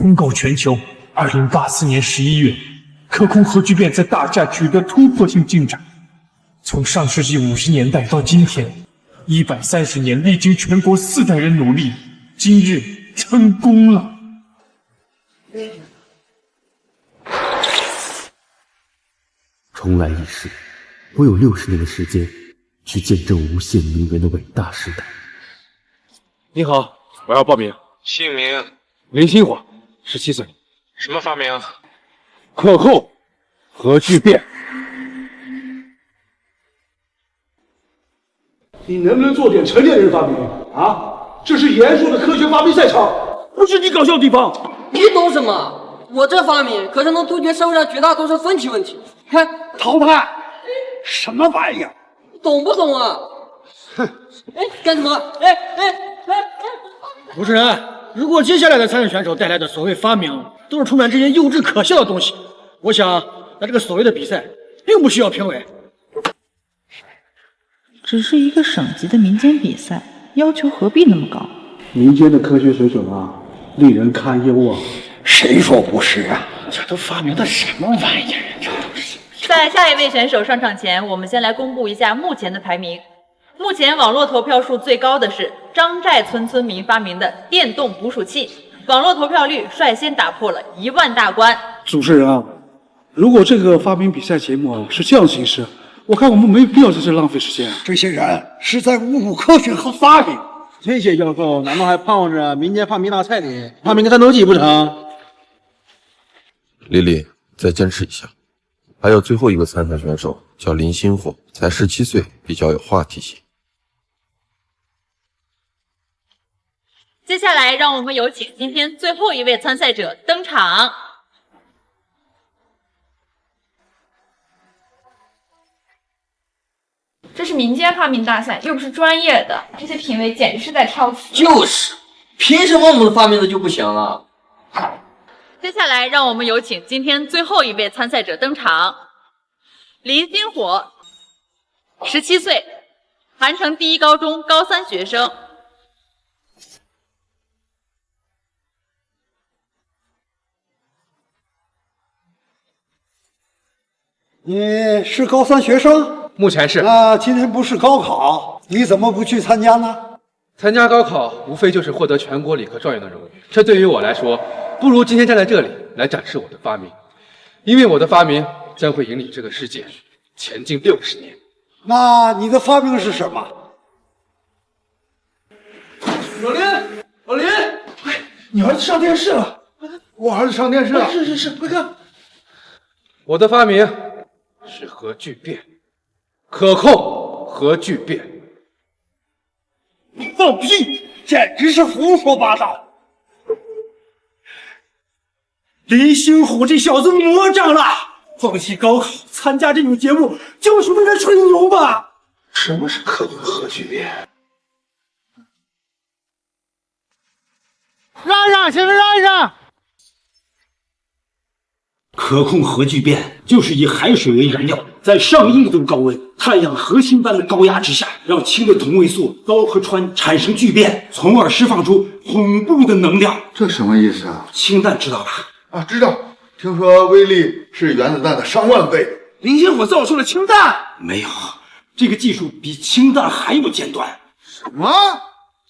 公告全球，2084年11月，可控核聚变在大寨取得突破性进展。从上世纪50年代到今天，130年，历经全国4代人努力，今日成功了。重来一世，我有60年的时间去见证无限名人的伟大时代。你好，我要报名。姓名林星火，17岁。什么发明？可控核聚变。你能不能做点成年人发明啊？这是严肃的科学发明赛场，不是你搞笑的地方。你懂什么？我这发明可是能杜绝社会上绝大多数分歧问题。看，淘汰？什么玩意儿？懂不懂啊？哼！哎，干什么？哎！主持人，如果接下来的参赛选手带来的所谓发明都是充满这些幼稚可笑的东西，我想那这个所谓的比赛并不需要评委。只是一个省级的民间比赛，要求何必那么高？民间的科学水准啊，令人堪忧啊！谁说不是啊？这都发明的什么玩意儿？这都是。在下一位选手上场前，我们先来公布一下目前的排名。目前网络投票数最高的是张寨村村民发明的电动捕鼠器，网络投票率率先打破了1万大关。主持人啊，如果这个发明比赛节目是这样形式，我看我们没必要在这浪费时间。这些人是在侮辱科学和发明。这些教授难道还盼望着民间发明大赛里发明个战斗机不成？丽丽，再坚持一下。还有最后一个参赛选手叫林星火，才17岁，比较有话题性。接下来，让我们有请今天最后一位参赛者登场。这是民间发明大赛，又不是专业的，这些评委简直是在挑刺。就是，凭什么我们发明的就不行了？接下来，让我们有请今天最后一位参赛者登场。林星火，17岁，韩城第一高中高3学生。你是高3学生？目前是。那今天不是高考，你怎么不去参加呢？参加高考无非就是获得全国理科状元的荣誉，这对于我来说，不如今天站在这里来展示我的发明，因为我的发明将会引领这个世界前进60年。那你的发明是什么？老林，老林，快，你儿子上电视了！我儿子上电视了！是，快看！我的发明是核聚变，可控核聚变。你放屁！简直是胡说八道！林星虎这小子魔障了，放弃高考参加这种节目，就是为了吹牛吧？什么是可控核聚变？让让，先生让一让。可控核聚变就是以海水为燃料，在上亿度高温、太阳核心般的高压之下，让氢的同位素氘和氚产生聚变，从而释放出恐怖的能量。这什么意思啊？氢弹知道吧？啊，知道。听说威力是原子弹的上万倍。林星火造出了氢弹？没有，这个技术比氢弹还要尖端。什么？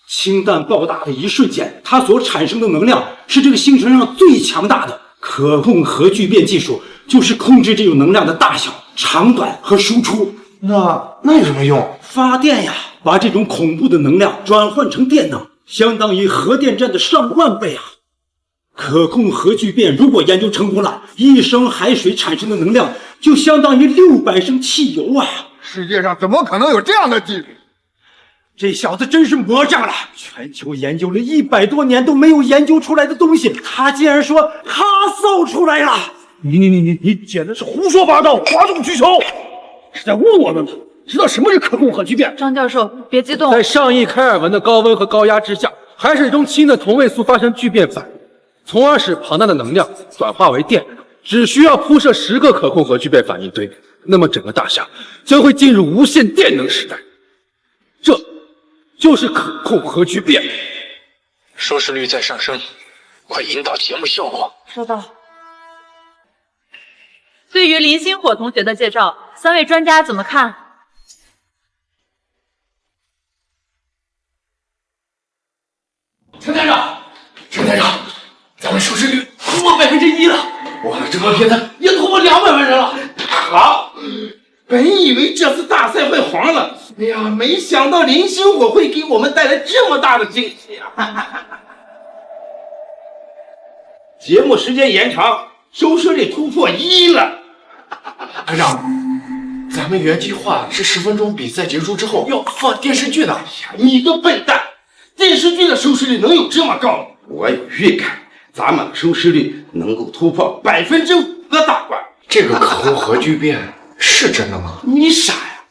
氢弹爆炸的一瞬间，它所产生的能量是这个星球上最强大的。可控核聚变技术就是控制这种能量的大小、长短和输出。那有什么用？发电呀，把这种恐怖的能量转换成电能，相当于核电站的上万倍啊！可控核聚变如果研究成功了，1升海水产生的能量就相当于600升汽油啊！世界上怎么可能有这样的技术？这小子真是魔障了！全球研究了100多年都没有研究出来的东西，他竟然说他造出来了！你简直是胡说八道，哗众取宠，是在问我们吗？知道什么是可控核聚变？张教授，别激动。在上亿开尔文的高温和高压之下，海水中氢的同位素发生聚变反应，从而使庞大的能量转化为电。只需要铺设10个可控核聚变反应堆，那么整个大厦将会进入无限电能时代。这就是可控核聚变。收视率在上升，快引导节目效果。收到。对于林星火同学的介绍，3位专家怎么看？陈台长，咱们收视率突破1%了，我的直播片子也突破200万人了。好，本以为这次大赛会黄了，哎呀，没想到林星火会给我们带来这么大的惊喜啊！节目时间延长，收视率突破1了。台长，咱们原计划是10分钟比赛结束之后要放电视剧的。哎呀，你个笨蛋！电视剧的收视率能有这么高吗？我有预感，咱们的收视率能够突破5%的大关。这个可控核聚变是真的吗？你傻呀，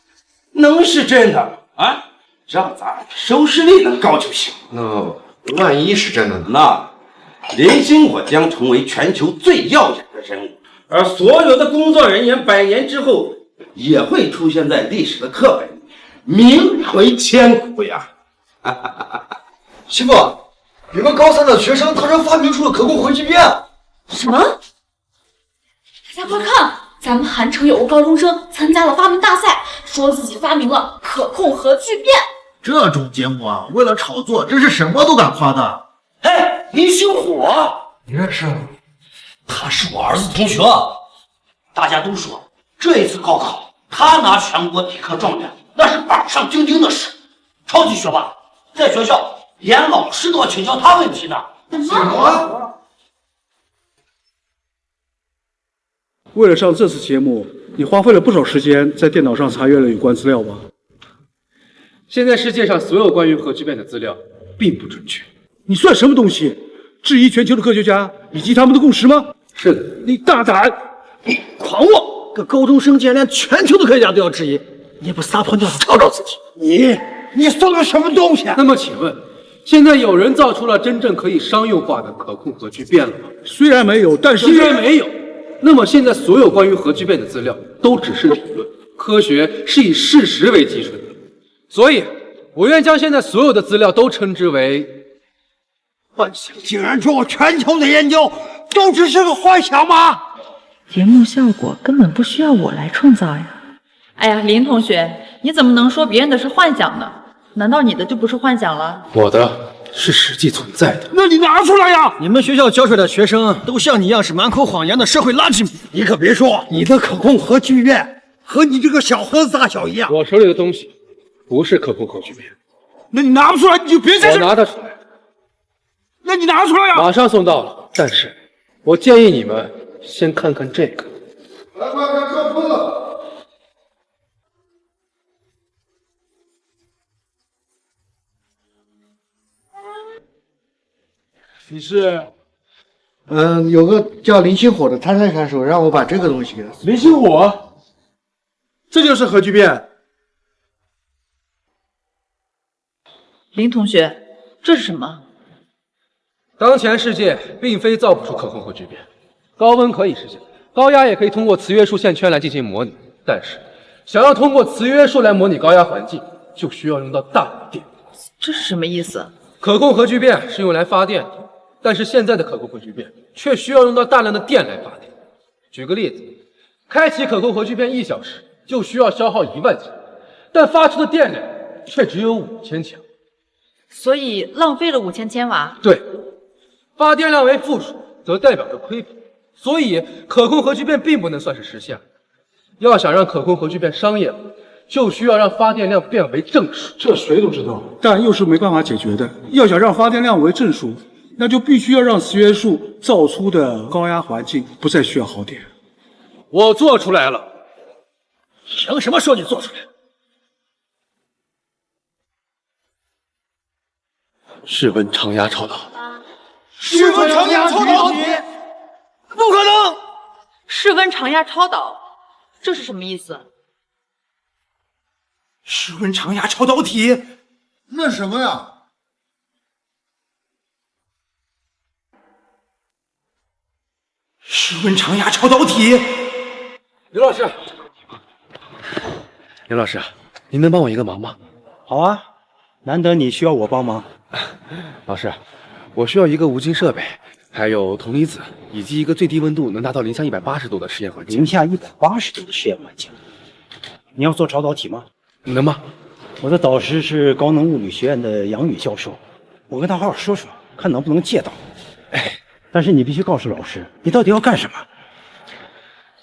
能是真的吗？啊，让咱们的收视率能高就行。那万一是真的呢？那林星火将成为全球最耀眼的人物，而所有的工作人员100年之后也会出现在历史的课本里，名垂千古呀！师傅，有个高3的学生，他说发明出了可控核聚变。什么？大家快看，咱们韩城有个高中生参加了发明大赛，说自己发明了可控核聚变。这种节目啊，为了炒作，真是什么都敢夸的。哎，林星火，你认识？他是我儿子同学，大家都说这一次高考他拿全国体科状元，那是榜上钉钉的事，超级学霸，在学校连老师都要请教他问题呢。什么？为了上这次节目，你花费了不少时间在电脑上查阅了有关资料吧？现在世界上所有关于核聚变的资料并不准确。你算什么东西？质疑全球的科学家以及他们的共识吗？是的，你大胆，你狂妄！个高中生竟然连全球的科学家都要质疑，你也不撒泡尿照照自己！你算个什么东西啊？那么请问，现在有人造出了真正可以商用化的可控核聚变了吗？虽然没有，但是虽然没有，那么现在所有关于核聚变的资料都只是理论，科学是以事实为基础的，所以我愿将现在所有的资料都称之为幻想。竟然说我全球的研究都只是个幻想吗？节目效果根本不需要我来创造呀！哎呀，林同学，你怎么能说别人的是幻想呢？难道你的就不是幻想了？我的是实际存在的。那你拿出来呀！你们学校教出来的学生都像你一样是满口谎言的社会垃圾。你可别说，你的可控核聚变和你这个小盒子大小一样。我手里的东西不是可控核聚变。那你拿不出来，你就别在这。我拿得出来。那你拿出来呀！马上送到了。但是，我建议你们先看看这个。来，快看课本了。你是？有个叫林星火的参赛选手让我把这个东西给他。林星火，这就是核聚变。林同学，这是什么？当前世界并非造不出可控核聚变，高温可以实现，高压也可以通过磁约束线圈来进行模拟。但是，想要通过磁约束来模拟高压环境，就需要用到大量电。这是什么意思？可控核聚变是用来发电的，但是现在的可控核聚变却需要用到大量的电来发电。举个例子，开启可控核聚变1小时就需要消耗1万千，但发出的电量却只有5000千，所以浪费了5000千瓦。对，发电量为负数，则代表着亏损，所以可控核聚变并不能算是实现。要想让可控核聚变商业化，就需要让发电量变为正数。这谁都知道，但又是没办法解决的。要想让发电量为正数，那就必须要让磁约束造出的高压环境不再需要耗电。我做出来了。凭什么说你做出来？室温常压超导。室温常压超导体？不可能！室温常压超导，这是什么意思？室温常压超导体？那什么呀？室温常压超导体？刘老师，刘老师，您能帮我一个忙吗？好啊，难得你需要我帮忙。老师，我需要一个无菌设备，还有铜离子，以及一个最低温度能达到零下180度的实验环境。零下180度的实验环境，你要做超导体吗？能吗？我的导师是高能物理学院的杨宇教授，我跟他好好说说，看能不能借到。哎，但是你必须告诉老师，你到底要干什么？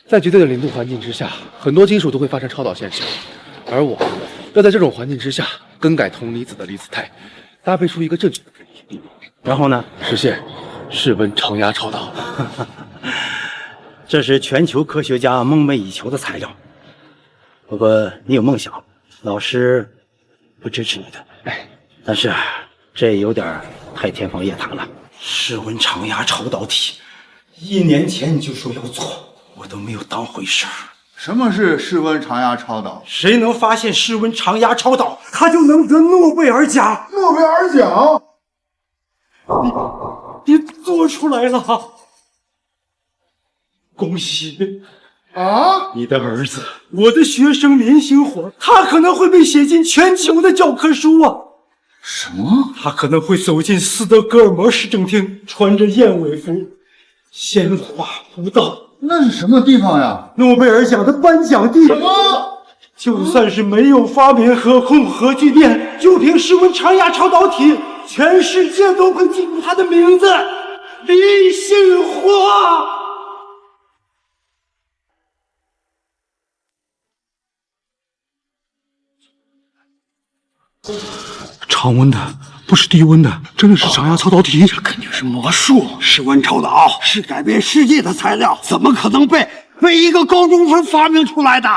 在绝对的零度环境之下，很多金属都会发生超导现象，而我要在这种环境之下更改铜离子的离子态，搭配出一个正确的分离，然后呢，实现室温常压超导。这是全球科学家梦寐以求的材料。不过你有梦想，老师不支持你的。哎，但是这有点太天方夜谭了。室温常压超导体，1年前你就说要做，我都没有当回事儿。什么是室温常压超导？谁能发现室温常压超导，他就能得诺贝尔奖。诺贝尔奖？你做出来了，恭喜！啊！你的儿子，我的学生林星火，他可能会被写进全球的教科书啊！什么？他可能会走进斯德哥尔摩市政厅，穿着燕尾服，鲜花舞蹈。那是什么地方呀？诺贝尔奖的颁奖地。什么？就算是没有发明核控核聚变，就凭室温常压超导体，全世界都会记住他的名字——林星火。常温的，不是低温的，真的是常压超导体。这肯定是魔术。室温超导是改变世界的材料，怎么可能被一个高中生发明出来的？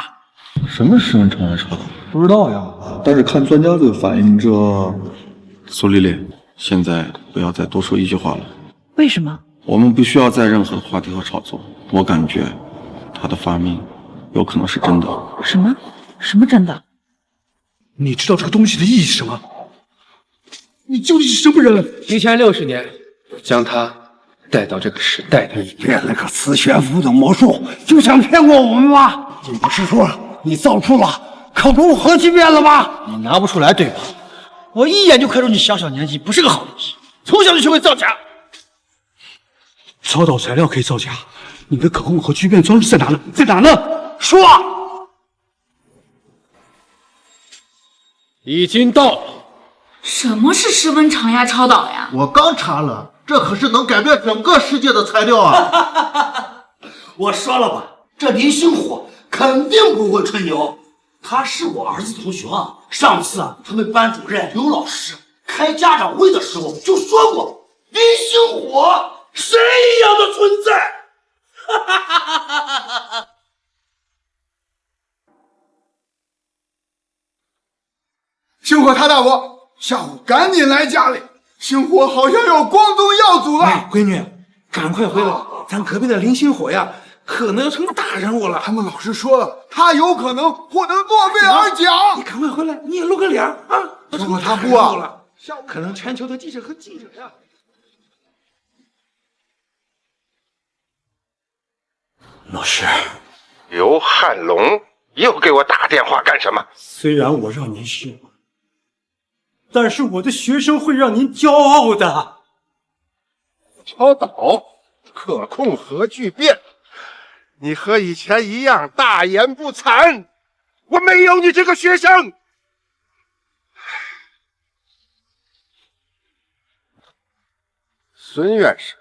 什么室温常压超导？不知道呀。但是看专家这个反应，这……苏丽丽，现在不要再多说一句话了。为什么？我们不需要再任何的话题和炒作。我感觉他的发明有可能是真的。什么？什么真的？你知道这个东西的意义是什么？你究竟是什么人？提前60年，将它带到这个时代的。你变了个磁悬浮的魔术，就想骗过我们吗？你不是说你造出了可控核聚变了吗？你拿不出来对吧？我一眼就看出你小小年纪不是个好东西，从小就学会造假。超导材料可以造假，你的可控核聚变装置在哪呢？在哪呢？说啊！已经到了。什么是室温常压超导呀？我刚查了，这可是能改变整个世界的材料啊！我说了吧，这林星火肯定不会吹牛，他是我儿子同学啊。上次他们班主任刘老师开家长会的时候就说过，林星火神一样的存在。星火他大伯，下午赶紧来家里，星火好像要光宗耀祖了。闺女，赶快回来，咱隔壁的林星火呀，可能要成大人物了。他们老师说了，他有可能获得诺贝尔奖。你赶快回来，你也露个脸啊！星火他不啊，可能全球的记者和记者呀。老师，刘汉龙又给我打电话干什么？虽然我让您失望，但是我的学生会让您骄傲的。超导，可控核聚变，你和以前一样大言不惭。我没有你这个学生。孙院士，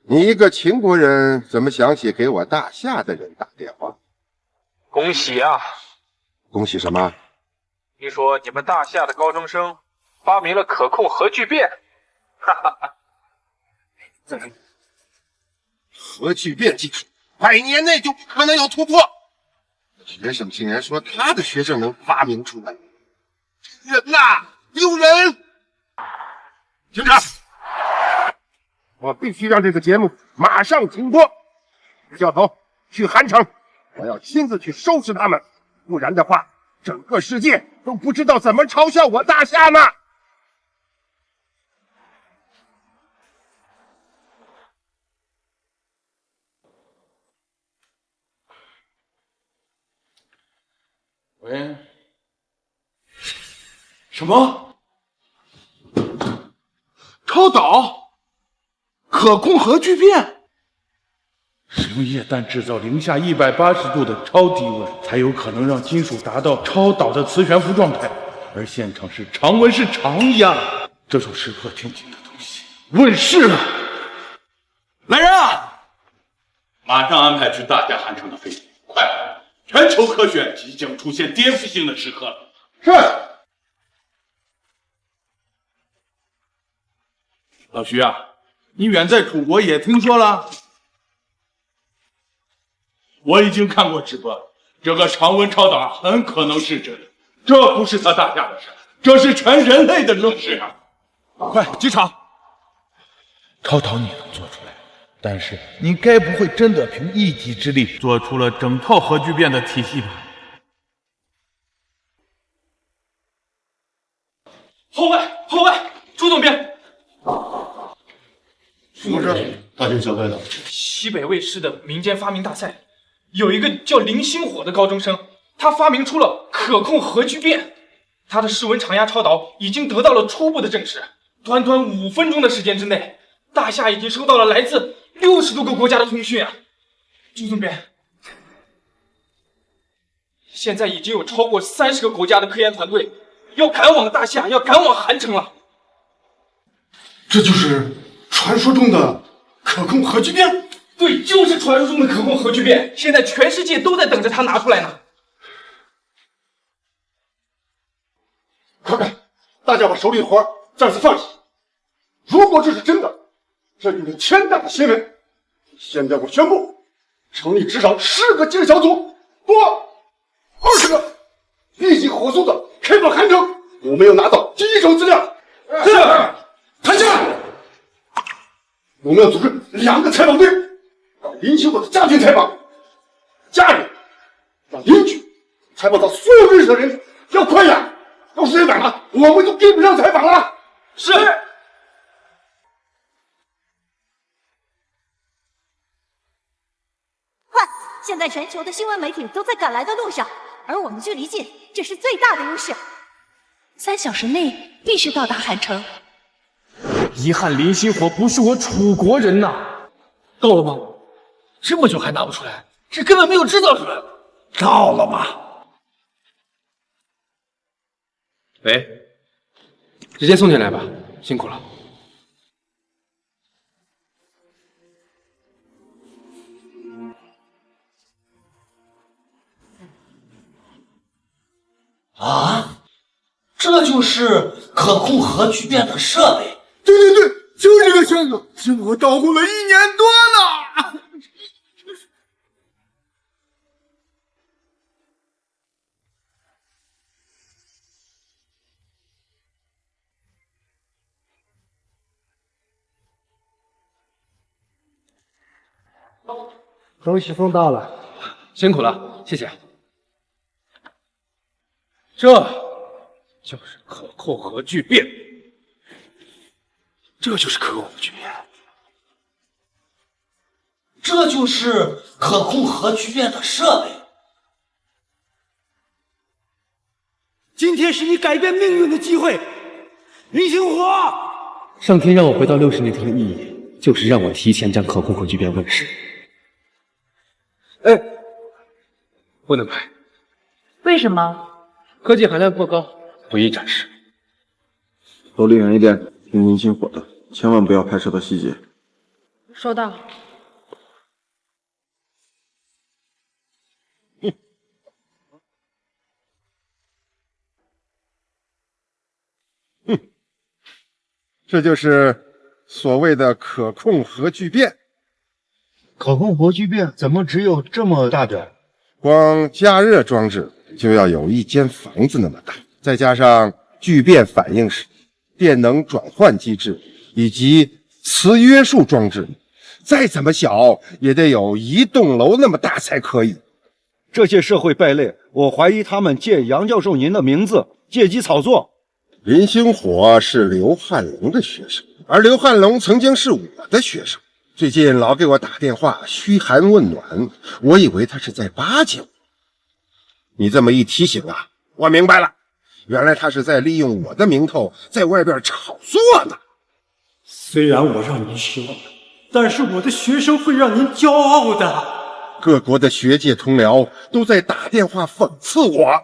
你一个秦国人，怎么想起给我大夏的人打电话？恭喜啊！恭喜什么？听说你们大夏的高中生发明了可控核聚变，哈哈哈！核聚变技术100年内就不可能有突破。学生竟然说他的学生能发明出来，人呐，丢人！警长，我必须让这个节目马上停播。教头，去韩城，我要亲自去收拾他们，不然的话，整个世界都不知道怎么嘲笑我大夏呢。喂？什么？超导？可可控核聚变。使用液氮制造零下180度的超低温，才有可能让金属达到超导的磁悬浮状态。而现场是常温是常压，这种石破天惊的东西问世了。来人啊！马上安排去大夏韩城的飞机，快！全球科学即将出现颠覆性的时刻了。是。老徐啊，你远在楚国也听说了？我已经看过直播了，这个常温超导很可能是真的。这不是他大夏的事，这是全人类的盛世啊！快机场！超导你能做出来，但是你该不会真的凭一己之力做出了整套核聚变的体系吧？后卫，朱总编，什么事？大惊小怪的。西北卫视的民间发明大赛，有一个叫林星火的高中生，他发明出了可控核聚变。他的室温常压超导已经得到了初步的证实，短短5分钟的时间之内，大夏已经收到了来自60多个国家的通讯啊！朱总编，现在已经有超过30个国家的科研团队要赶往大夏，要赶往韩城了。这就是传说中的可控核聚变？对，就是传说中的可控核聚变。现在全世界都在等着它拿出来呢。快看，大家把手里的活暂时放下。如果这是真的，这就是天大的新闻。现在我宣布，成立至少10个技术小组，不，20个，立即火速的开往韩城。我们要拿到第一手资料。是，谈下。我们要组织2个采访队，到林星火的家庭采访，家人，让邻居采访到所有认识的人，要快呀！要时间晚了，我们就跟不上采访了。是。快！现在全球的新闻媒体都在赶来的路上，而我们距离近，这是最大的优势。3小时内必须到达韩城。遗憾林星火不是我楚国人呐。够了吗？这么久还拿不出来，这根本没有制造出来。到了吗？喂，直接送进来吧，辛苦了。啊，这就是可控核聚变的设备。对，就这个箱子，经我捣鼓了1年多呢。东西送到了，辛苦了，谢谢。这就是可控核聚变，这就是可控核聚变，这就是可控核聚变的设备。今天是你改变命运的机会，林星火。上天让我回到60年前的意义，就是让我提前将可控核聚变问世。哎，不能拍。为什么？科技含量过高，不宜展示。都离远一点，听林星火的，千万不要拍摄到细节。收到。这就是所谓的可控核聚变。可控核聚变怎么只有这么大点？光加热装置就要有一间房子那么大，再加上聚变反应室、电能转换机制以及磁约束装置，再怎么小也得有1栋楼那么大才可以。这些社会败类，我怀疑他们借杨教授您的名字借机炒作。林星火是刘汉龙的学生，而刘汉龙曾经是我的学生，最近老给我打电话嘘寒问暖，我以为他是在巴结我。你这么一提醒啊，我明白了，原来他是在利用我的名头在外边炒作呢。虽然我让您失望了，但是我的学生会让您骄傲的。各国的学界同僚都在打电话讽刺我。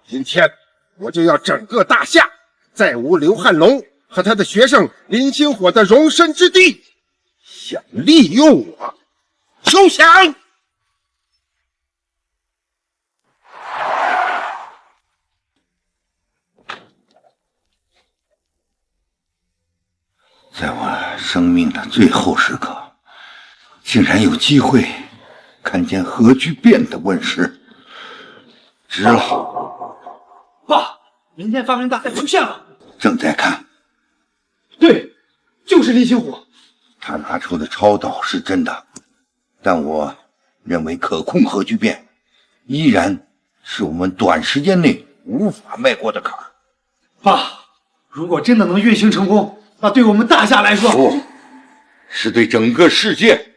今天我就要整个大夏再无刘汉龙和他的学生林星火的容身之地。想利用我，休想！在我生命的最后时刻，竟然有机会看见核聚变的问世，值了！爸，明天发明大赛出现了，正在看，对，就是林星火。他拿出的超导是真的，但我认为可控核聚变依然是我们短时间内无法迈过的坎儿。爸，如果真的能运行成功，那对我们大夏来说，不，是对整个世界，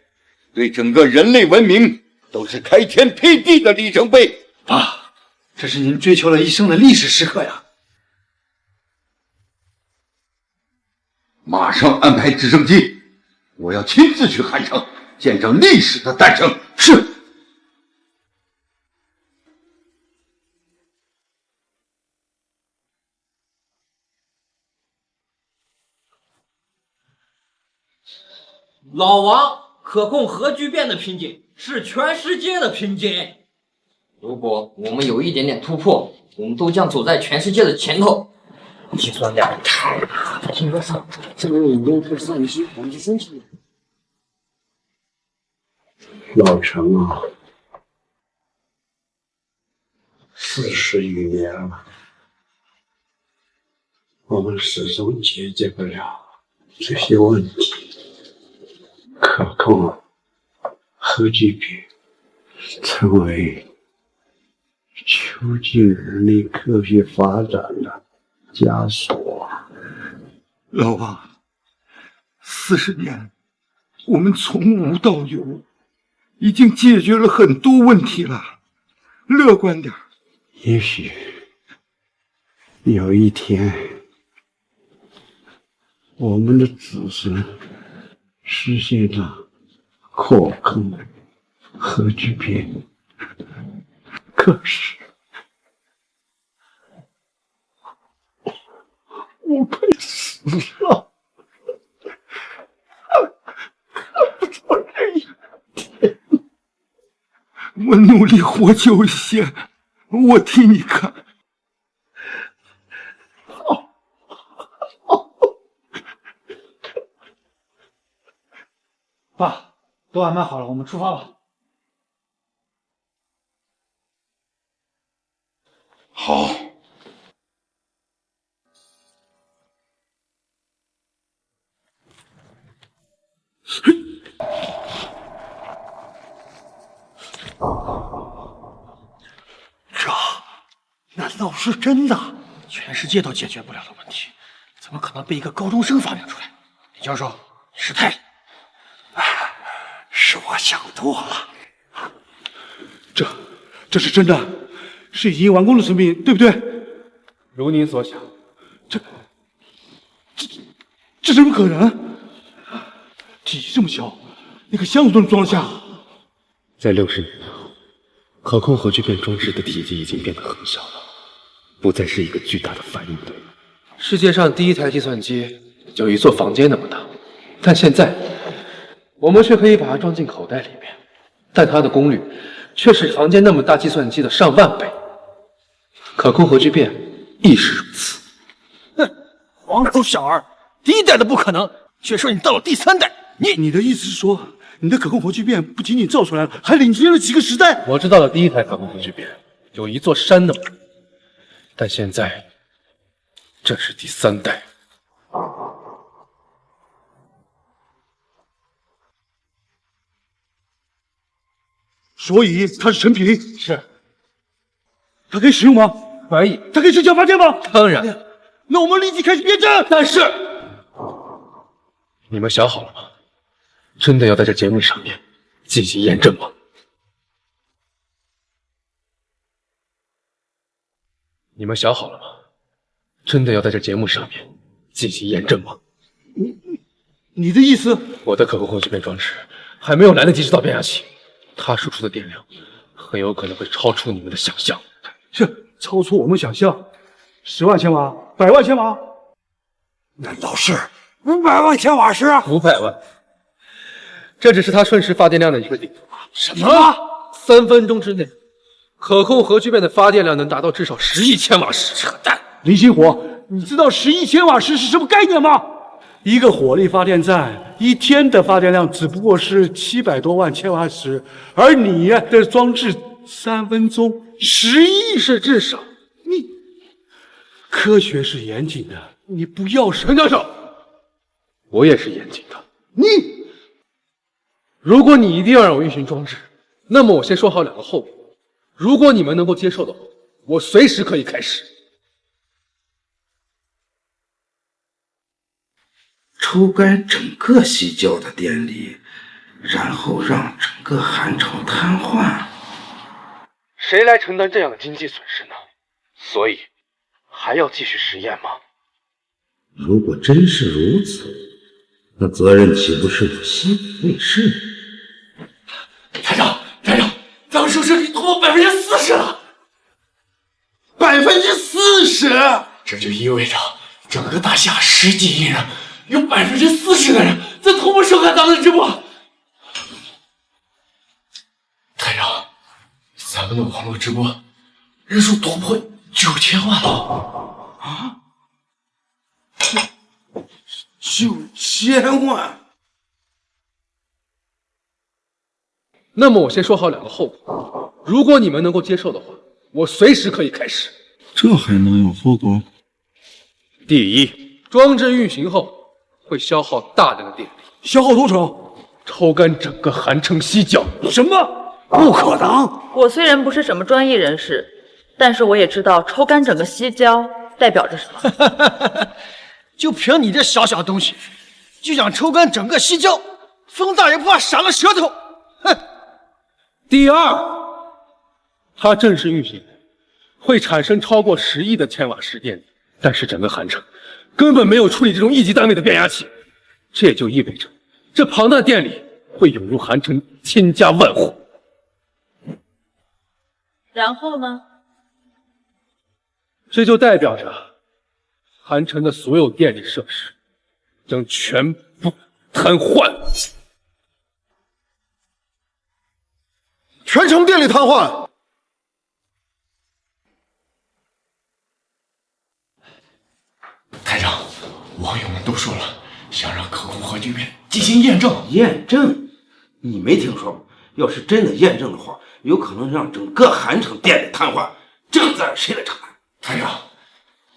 对整个人类文明都是开天辟地的里程碑。爸，这是您追求了一生的历史时刻呀！马上安排直升机，我要亲自去汉城，见证历史的诞生。是。老王，可控核聚变的瓶颈是全世界的瓶颈。如果我们有一点点突破，我们都将走在全世界的前头。计算量太大了，听说上这个已经是丧失身体。老陈啊，40余年了，我们始终解决不了这些问题。可控核聚变成为促进人类科学发展的枷锁。老王，40年，我们从无到有，已经解决了很多问题了，乐观点。也许有一天，我们的子孙实现了可控核聚变，可是我快死了，看不到这一天。我努力活久一些，我替你看。爸，都安排好了，我们出发吧。好。这难道是真的？全世界都解决不了的问题，怎么可能被一个高中生发明出来？李教授，你失态了。是我想多了。这是真的，是已经完工的成品，对不对？如您所想，这怎么可能？体积这么小，那个箱子都能装得下。在60年后，可控核聚变装置的体积已经变得很小了，不再是一个巨大的反应堆。世界上第一台计算机有一座房间那么大，但现在我们却可以把它装进口袋里面，但它的功率却是房间那么大计算机的上万倍。可控核聚变亦是如此。哼，黄头小儿，第1代的不可能，却说你到了第3代。你的意思是说，你的可控核聚变不仅仅造出来了，还领先了几个时代？我知道了第1台可控核聚变有一座山那么大，但现在这是第3代。所以它是成品。是。它可以使用吗？可以。它可以生产发电吗？当然。那我们立即开始验证。但是，你们想好了吗？真的要在这节目上面进行验证吗？你们想好了吗？真的要在这节目上面进行验证吗？你的意思？我的可控核聚变装置还没有来得及制造变压器，它输出的电量很有可能会超出你们的想象。是超出我们想象，10万千瓦、100万千瓦？难道是500万千瓦时？500万，这只是它瞬时发电量的一个顶。什么？3分钟之内，可控核聚变的发电量能达到至少10亿千瓦时。扯淡！林星火，你知道10亿千瓦时是什么概念吗？一个火力发电站1天的发电量只不过是700多万千瓦时，而你的装置3分钟10亿是至少。你科学是严谨的，你不要陈教授。我也是严谨的。你，如果你一定要让我运行装置，那么我先说好2个后果。如果你们能够接受的话，我随时可以开始。抽干整个西郊的电力，然后让整个韩城瘫痪。谁来承担这样的经济损失呢？所以还要继续实验吗？如果真是如此，那责任岂不是我西北卫视？台长，咱们收视率突破40%了！40%！这就意味着整个大厦10几亿人，有40%的人在同步收看咱们的直播。台长，咱们的网络直播人数突破9000万了啊！9000万！那么我先说好2个后果，如果你们能够接受的话，我随时可以开始。这还能有后果？第一，装置运行后会消耗大量的电力，消耗多少？抽干整个韩城西郊。什么？不可能！我虽然不是什么专业人士，但是我也知道抽干整个西郊代表着什么。就凭你这小小东西，就想抽干整个西郊，风大也不怕闪了舌头！哼！第二，它正式运行会产生超过10亿的千瓦时电力，但是整个韩城根本没有处理这种1级单位的变压器，这也就意味着这庞大的电力会涌入韩城千家万户。然后呢？这就代表着韩城的所有电力设施将全部瘫痪。全城电力瘫痪。台长，网友们都说了，想让可控核聚变进行验证。验证？你没听说吗？要是真的验证的话，有可能让整个韩城电力瘫痪，这个责任谁来承担？台长，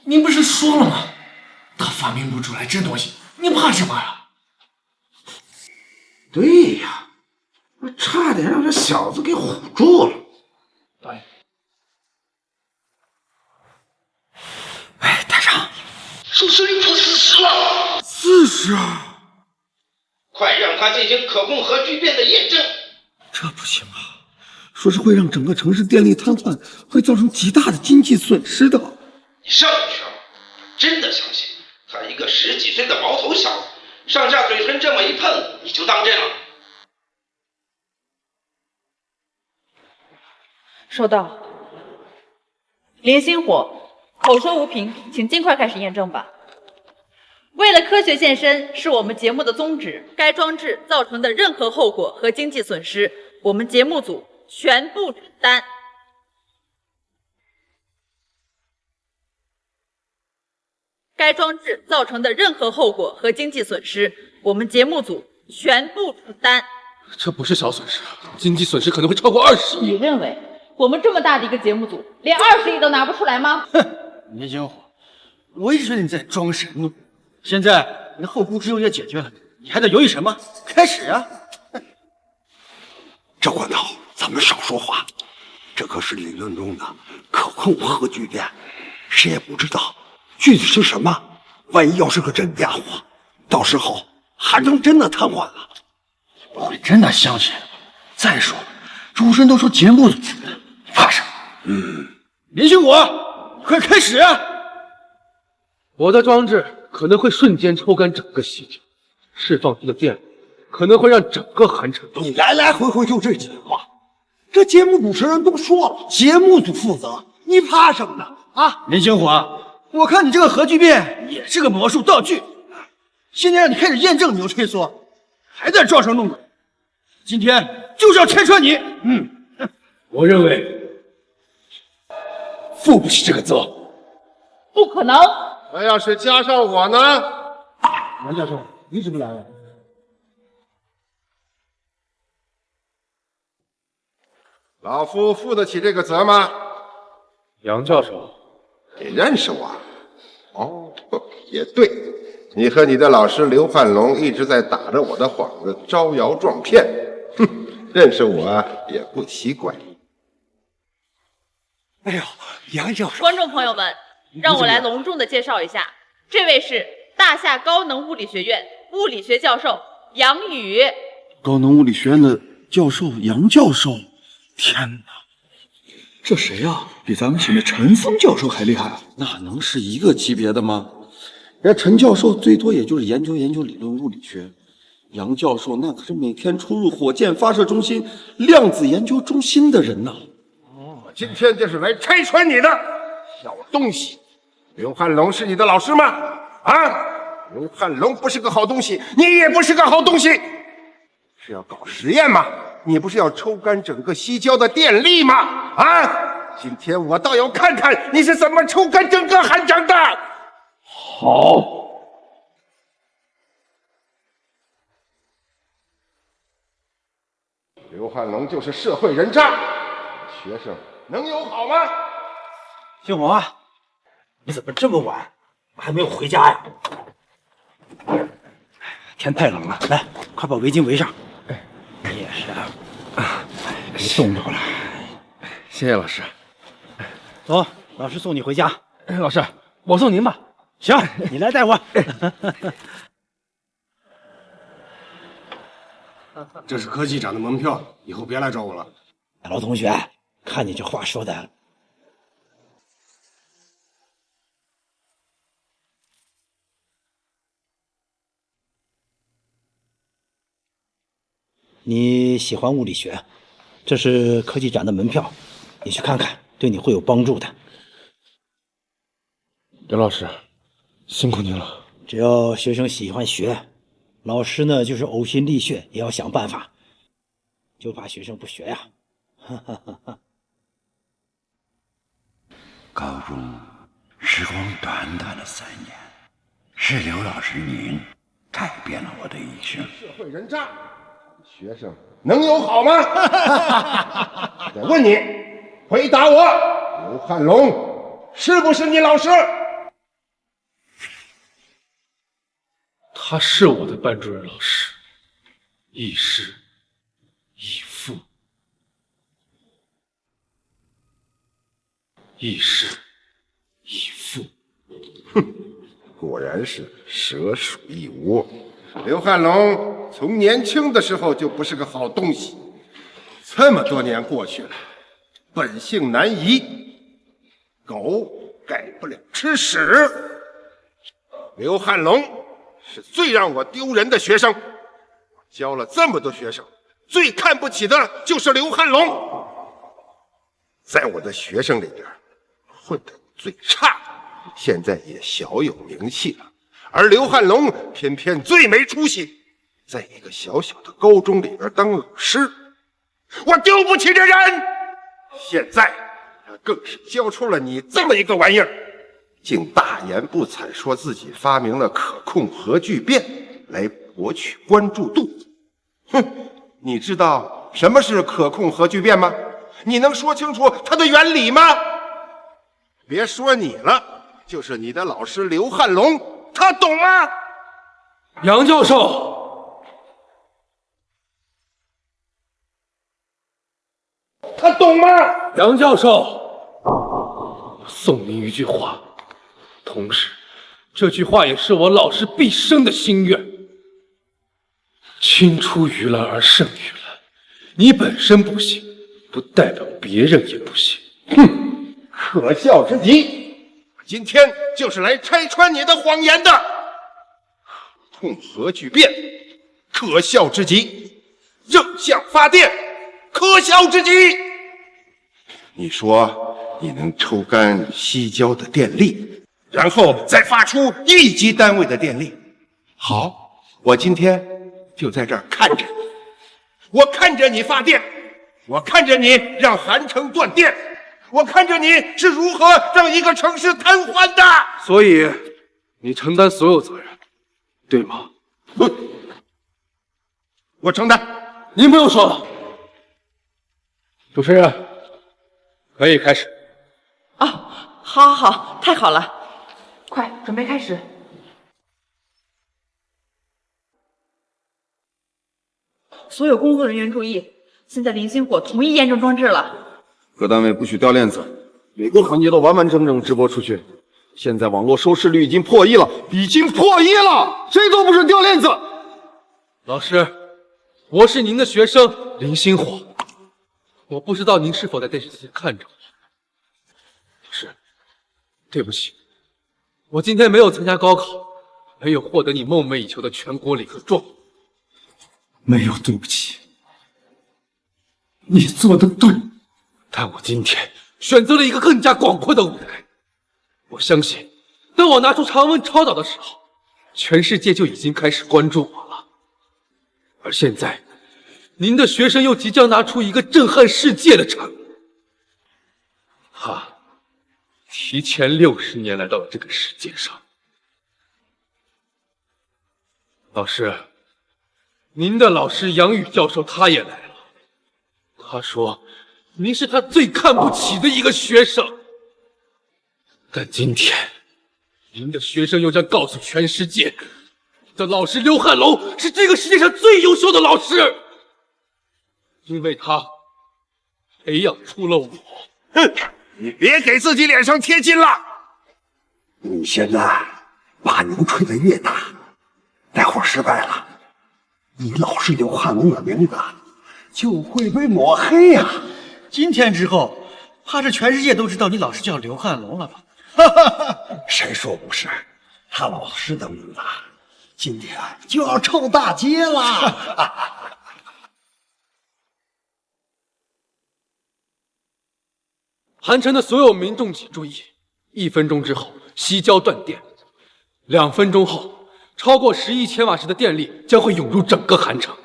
您不是说了吗？他发明不出来这东西，你怕什么呀？对呀，我差点让这小子给唬住了。导演，哎，台长，收视率破40了！40啊！快让他进行可控核聚变的验证。这不行啊！说是会让整个城市电力瘫痪，会造成极大的经济损失的。你上不去了？真的相信他一个10几岁的毛头小子，上下嘴唇这么一碰，你就当真了？收到。林星火，口说无凭，请尽快开始验证吧。为了科学献身是我们节目的宗旨，该装置造成的任何后果和经济损失，我们节目组全部承担。该装置造成的任何后果和经济损失，我们节目组全部承担。这不是小损失，经济损失可能会超过20亿。你认为我们这么大的一个节目组，连20亿都拿不出来吗？哼，林星火，我一直觉得你在装神呢。现在你的后顾之忧也解决了，你还在犹豫什么？开始啊！赵管头，咱们少说话，这可是理论中的可控核聚变，谁也不知道具体是什么。万一要是个真家伙，到时候韩城真的瘫痪了。不会真的相信？再说，主持人都说节目组的，你怕什么？林星火，快开始啊！我的装置可能会瞬间抽干整个西郊，释放出的电可能会让整个韩城……你来来回回就这几句话，这节目主持人都说了，节目组负责，你怕什么呢？啊，林星火，我看你这个核聚变也是个魔术道具，现在让你开始验证，你又退缩，还在装神弄鬼，今天就是要拆穿你。我认为负不起这个责。不可能。那要是加上我呢？杨教授，你怎么来了？老夫负得起这个责吗？杨教授，你认识我？哦，也对，你和你的老师刘汉龙一直在打着我的幌子，招摇撞骗。哼，认识我也不奇怪。哎呦，杨教授！观众朋友们，让我来隆重的介绍一下，这位是大夏高能物理学院物理学教授杨宇。高能物理学院的教授杨教授，天哪，这谁呀？比咱们请的陈峰教授还厉害啊！那能是一个级别的吗？人家陈教授最多也就是研究理论物理学，杨教授那可是每天出入火箭发射中心、量子研究中心的人呐。我今天就是来拆穿你的，小东西！刘汉龙是你的老师吗？啊，刘汉龙不是个好东西，你也不是个好东西。是要搞实验吗？你不是要抽干整个西郊的电力吗？啊！今天我倒要看看你是怎么抽干整个韩城的。好。刘汉龙就是社会人渣，学生能有好吗？星火，你怎么这么晚还没有回家呀？天太冷了，来，快把围巾围上。你也是啊，给你冻着了。谢谢老师。走，老师送你回家。老师，我送您吧。行，你来带我。这是科技展的门票，以后别来找我了。老同学，看你这话说的，你喜欢物理学，这是科技展的门票，你去看看，对你会有帮助的。刘老师，辛苦您了。只要学生喜欢学，老师呢就是呕心沥血也要想办法，就怕学生不学呀。高中时光短短的3年，是刘老师您改变了我的一生。社会人渣，学生能有好吗？再问你，回答我，刘汉龙是不是你老师？他是我的班主任老师，亦师亦父，亦师亦父。哼，果然是蛇鼠一窝。刘汉龙从年轻的时候就不是个好东西，这么多年过去了，本性难移，狗改不了吃屎。刘汉龙是最让我丢人的学生，我教了这么多学生，最看不起的就是刘汉龙，在我的学生里边混得最差，现在也小有名气了。而刘汉龙偏偏最没出息，在一个小小的高中里边当老师，我丢不起这人。现在他更是教出了你这么一个玩意儿，竟大言不惭说自己发明了可控核聚变来博取关注度。哼，你知道什么是可控核聚变吗？你能说清楚它的原理吗？别说你了，就是你的老师刘汉龙，他懂吗？杨教授，他懂吗？杨教授，送您一句话，同时这句话也是我老师毕生的心愿：青出于蓝而胜于蓝。你本身不行，不代表别人也不行。哼，可笑之极！我今天就是来拆穿你的谎言的。控核聚变可笑之极，正向发电，可笑之极。你说你能抽干西郊的电力，然后再发出一级单位的电力。好，我今天就在这儿看着你，我看着你发电，我看着你让韩城断电，我看着你是如何让一个城市瘫痪的。所以你承担所有责任，对吗？我承担。您不用说了。主持人，可以开始。好，好，好，太好了，快准备开始。所有工作人员注意，现在零星火统一验证装置了。各单位不许掉链子，每个环节都完完整整直播出去。现在网络收视率已经破亿了，谁都不是掉链子。老师，我是您的学生林星火，我不知道您是否在电视机前看着我。老师，对不起，我今天没有参加高考，没有获得你梦寐以求的全国理科状元。没有对不起，你做的对。但我今天选择了一个更加广阔的舞台。我相信，当我拿出长文超导的时候，全世界就已经开始关注我了。而现在，您的学生又即将拿出一个震撼世界的产物。他提前60年来到了这个世界上。老师，您的老师杨宇教授他也来了。他说，您是他最看不起的一个学生。但今天，您的学生又将告诉全世界，你的老师刘汉龙是这个世界上最优秀的老师，因为他培养出了我。哼，你别给自己脸上贴金了。你现在把牛吹得越大，待会儿失败了，你老师刘汉龙的名字就会被抹黑呀。今天之后，怕是全世界都知道你老师叫刘汉龙了吧？谁说不是？他老师的名字今天就要臭大街了。韩城的所有民众请注意，1分钟之后西郊断电，2分钟后超过11千瓦时的电力将会涌入整个韩城，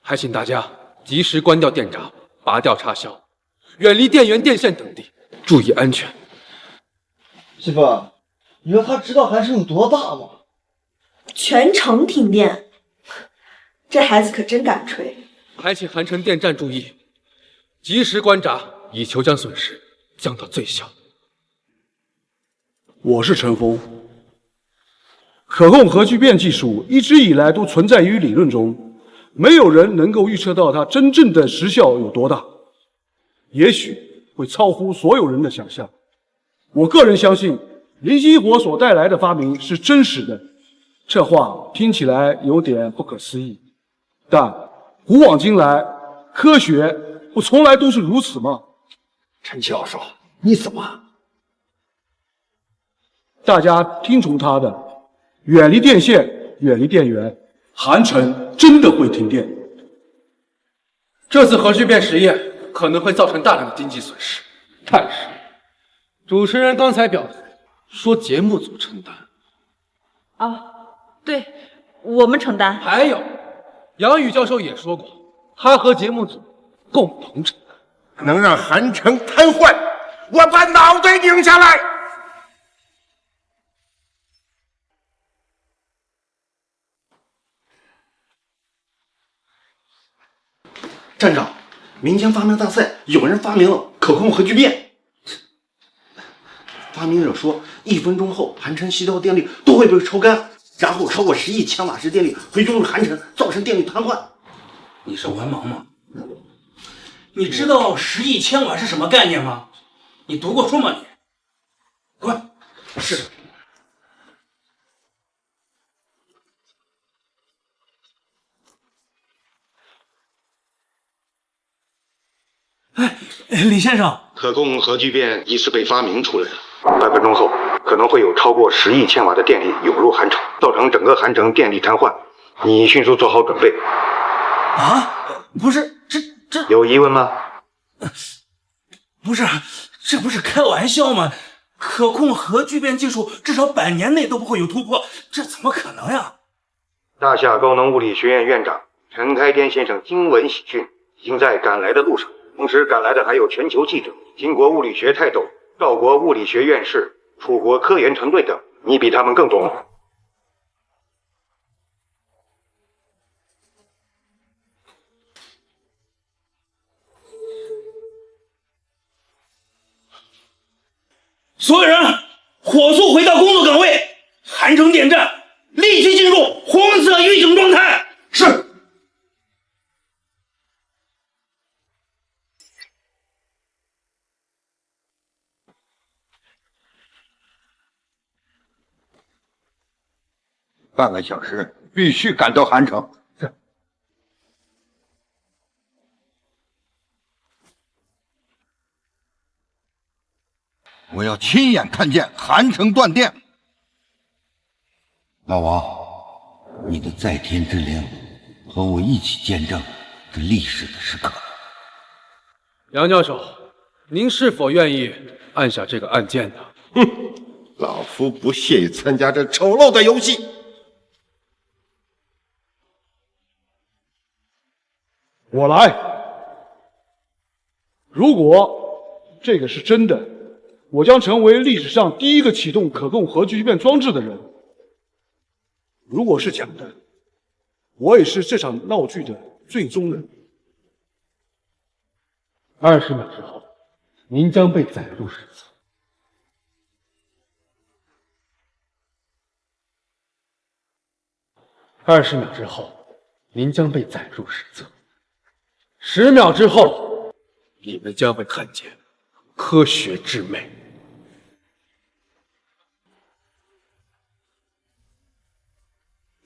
还请大家及时关掉电闸，拔掉插销，远离电源、电线等地，注意安全。媳妇，你说他知道韩城有多大吗？全城停电，这孩子可真敢吹。还请韩城电站注意，及时关闸，以求将损失降到最小。我是陈峰。可控核聚变技术一直以来都存在于理论中，没有人能够预测到它真正的实效有多大，也许会超乎所有人的想象。我个人相信林星火所带来的发明是真实的，这话听起来有点不可思议，但古往今来，科学不从来都是如此吗？陈教授，你怎么？大家听从他的，远离电线，远离电源，韩城真的会停电。这次核聚变实验可能会造成大量的经济损失，但是主持人刚才表态说节目组承担。对，我们承担。还有，杨宇教授也说过，他和节目组共同承担。能让韩城瘫痪，我把脑袋拧下来。站长，民间发明大赛有人发明了可控核聚变。发明者说，1分钟后韩城西郊电力都会被抽干，然后超过10亿千瓦时电力会涌入韩城，造成电力瘫痪。你是文盲吗？你知道10亿千瓦是什么概念吗？你读过书吗？你滚！是。李先生，可控核聚变已是被发明出来了。2分钟后，可能会有超过10亿千瓦的电力涌入韩城，造成整个韩城电力瘫痪。你迅速做好准备。啊，不是，这有疑问吗？不是，这不是开玩笑吗？可控核聚变技术至少100年内都不会有突破，这怎么可能呀？大夏高能物理学院院长陈开天先生听闻喜讯，已经在赶来的路上。同时赶来的还有全球记者、秦国物理学泰斗、赵国物理学院士、楚国科研团队等，你比他们更懂。所有人，火速回到工作岗位，韩城电站立即进入红色预警状态。是。半个小时，必须赶到韩城。是。我要亲眼看见韩城断电。老王，你的在天之灵和我一起见证这历史的时刻。杨教授，您是否愿意按下这个按键呢？哼，老夫不屑于参加这丑陋的游戏。我来。如果这个是真的，我将成为历史上第一个启动可控核聚变装置的人。如果是假的，我也是这场闹剧的最终人。20秒之后，您将被载入史册。20秒之后，您将被载入史册。10秒之后，你们将会看见科学之美。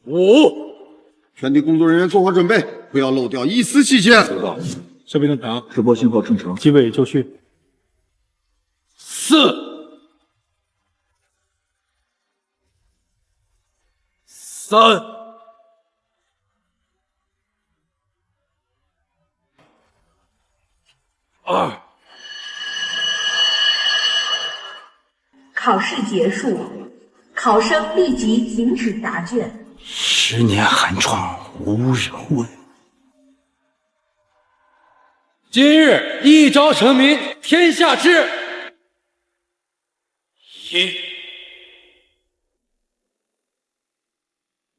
5，全体工作人员做好准备，不要漏掉一丝细节。这边的塔直播信号正常，机位就绪。4、3、2。考试结束，考生立即停止答卷。10年寒窗无人问。今日一朝成名天下知。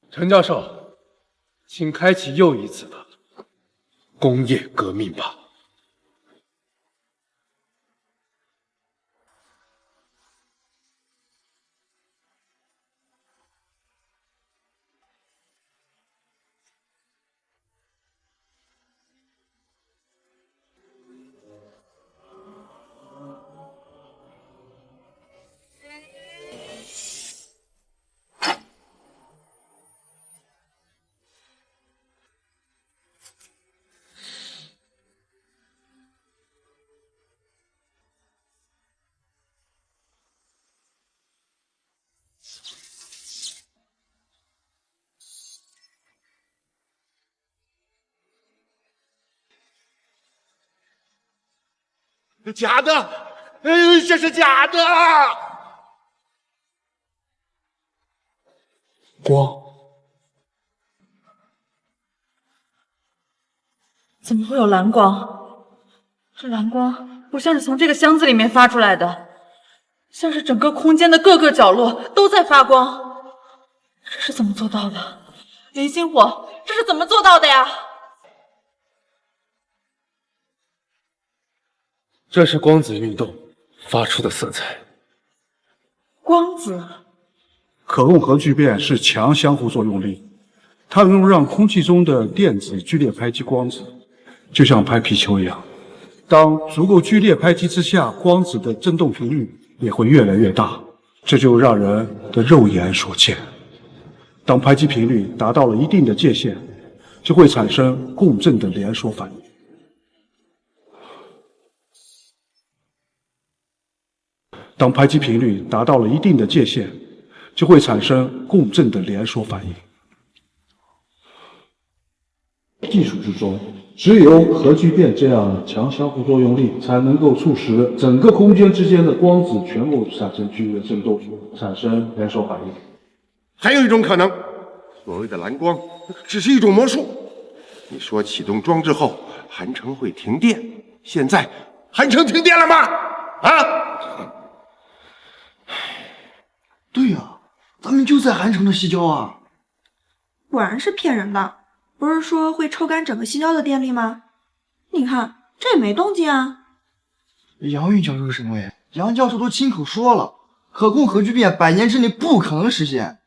陈教授，请开启又一次的工业革命吧。假的，这是假的。光，怎么会有蓝光？这蓝光不像是从这个箱子里面发出来的，像是整个空间的各个角落都在发光。这是怎么做到的？离心火，这是怎么做到的呀？这是光子运动发出的色彩。光子。可控核聚变是强相互作用力，它能让空气中的电子剧烈拍击光子，就像拍皮球一样。当足够剧烈拍击之下，光子的振动频率也会越来越大，这就让人的肉眼所见。当拍击频率达到了一定的界限，就会产生共振的连锁反应。当拍击频率达到了一定的界限，就会产生共振的连锁反应。技术之中，只有核聚变这样强相互作用力，才能够促使整个空间之间的光子全部产生剧烈振动，产生连锁反应。还有一种可能，所谓的蓝光只是一种魔术。你说启动装置后，韩城会停电，现在韩城停电了吗？啊？对呀，咱们就在韩城的西郊啊。果然是骗人的，不是说会抽干整个西郊的电力吗？你看这也没动静啊。杨云教授什么呀？杨教授都亲口说了，可控核聚变100年之内不可能实现，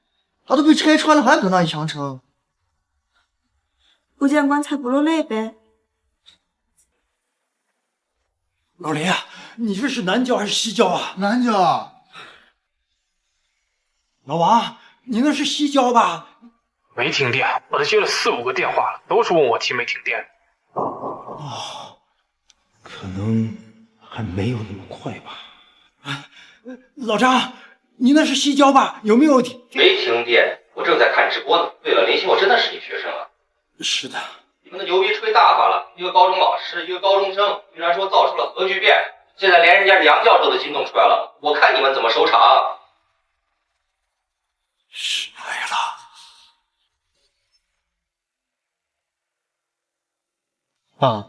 他都被拆穿了，还搁那里强撑。不见棺材不落泪呗。老雷啊，你这是南郊还是西郊啊？南郊。老王，你那是西郊吧？没停电，我都接了4、5个电话了，都是问我停没停电。哦，可能还没有那么快吧。老张，你那是西郊吧？有没有停？没停电，我正在看直播呢。对了，林鑫，我真的是你学生啊。是的。你们的牛逼吹大发了，一个高中老师，一个高中生，居然说造出了核聚变，现在连人家杨教授都惊动出来了，我看你们怎么收场。是来了。爸，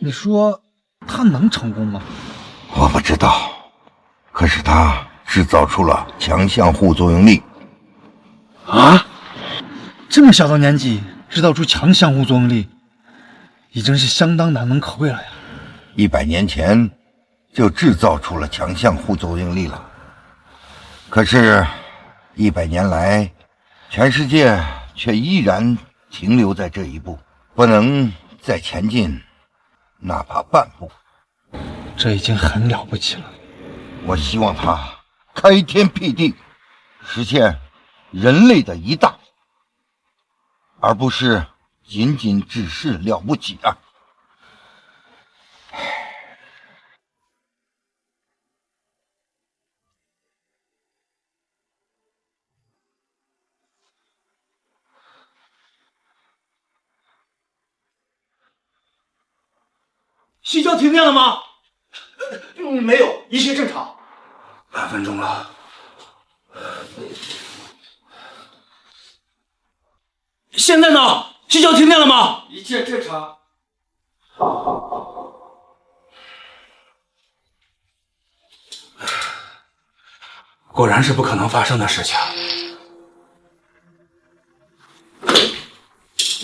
你说他能成功吗？我不知道，可是他制造出了强相互作用力。啊？这么小的年纪制造出强相互作用力，已经是相当难能可贵了呀。100年前就制造出了强相互作用力了，可是100年来，全世界却依然停留在这一步，不能再前进哪怕半步。这已经很了不起了。我希望他开天辟地，实现人类的一大，而不是仅仅只是了不起啊。西郊停电了吗？没有，一切正常。8分钟了。现在呢？西郊停电了吗？一切正常。果然是不可能发生的事情。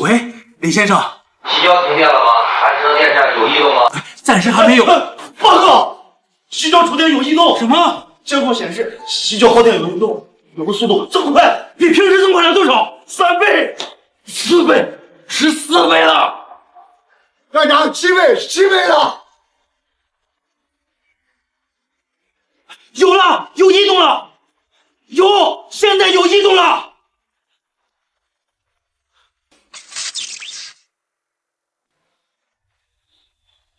喂，林先生，西郊停电了吗？韩城电站有异动吗？暂时还没有。报告，西郊出电有异动。什么？监控显示西郊耗电有异动，有个速度这么快，比平时增快了多少？3倍、4倍、14倍了。站长，7倍、7倍了。有了，有异动了，现在有异动了。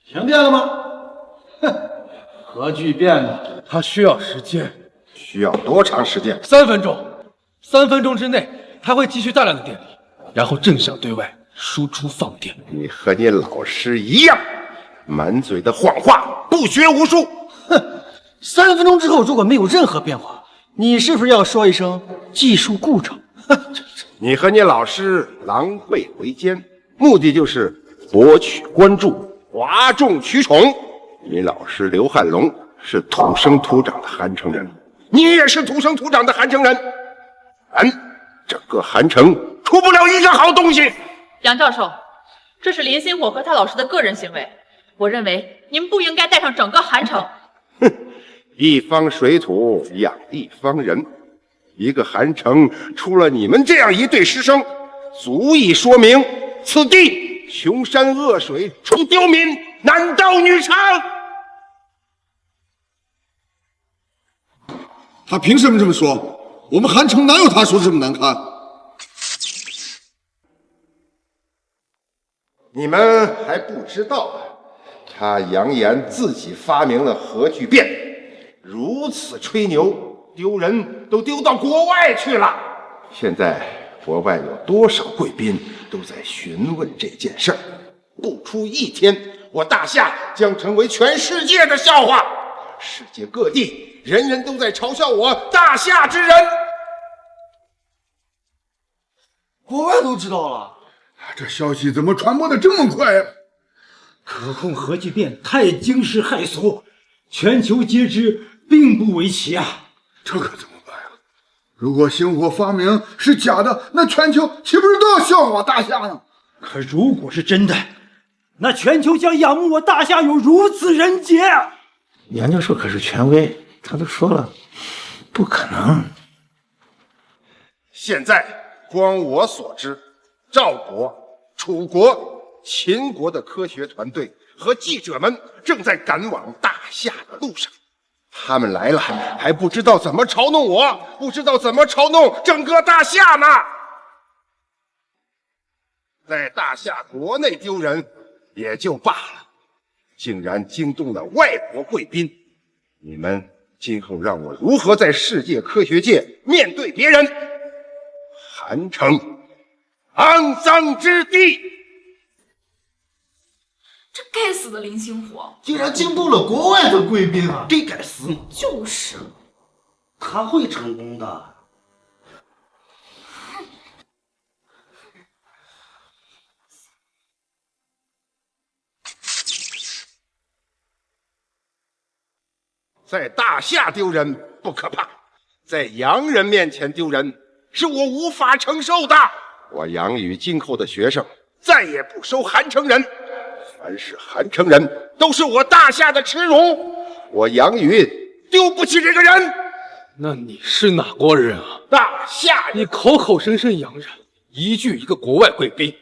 停电了吗？哼，核聚变它需要时间，需要多长时间？3分钟，3分钟之内，它会积蓄大量的电力，然后正向对外输出放电。你和你老师一样，满嘴的谎话，不学无术。哼，3分钟之后如果没有任何变化，你是不是要说一声技术故障？你和你老师狼狈为奸，目的就是博取关注，哗众取宠。你老师刘汉龙是土生土长的韩城人，你也是土生土长的韩城人，整个韩城出不了一个好东西。杨教授，这是林星火和他老师的个人行为，我认为您不应该带上整个韩城。一方水土养一方人，一个韩城出了你们这样一对师生，足以说明此地穷山恶水出刁民，男盗女娼。他凭什么这么说？我们韩城哪有他说的这么难看？你们还不知道啊，他扬言自己发明了核聚变，如此吹牛，丢人都丢到国外去了。现在国外有多少贵宾都在询问这件事儿。不出一天，我大夏将成为全世界的笑话。世界各地人人都在嘲笑我大夏之人。国外都知道了，这消息怎么传播的这么快呀？可控核聚变太惊世骇俗，全球皆知，并不为奇啊！这可怎么办呀？如果星火发明是假的，那全球岂不是都要笑话大夏呢？可如果是真的，那全球将仰慕我大夏有如此人杰。杨教授可是权威，他都说了，不可能。现在光我所知，赵国、楚国、秦国的科学团队和记者们正在赶往大夏的路上。他们来了，还不知道怎么嘲弄我，不知道怎么嘲弄整个大夏呢。在大夏国内丢人也就罢了，竟然惊动了外国贵宾。你们今后让我如何在世界科学界面对别人？韩城，肮脏之地！这该死的林星火，竟然惊动了国外的贵宾啊！这该死！就是，他会成功的。在大夏丢人不可怕，在洋人面前丢人是我无法承受的。我杨宇今后的学生再也不收韩城人，凡是韩城人都是我大夏的耻辱。我杨宇丢不起这个人。那你是哪国人啊？大夏人。你口口声声洋人，一句一个国外贵宾，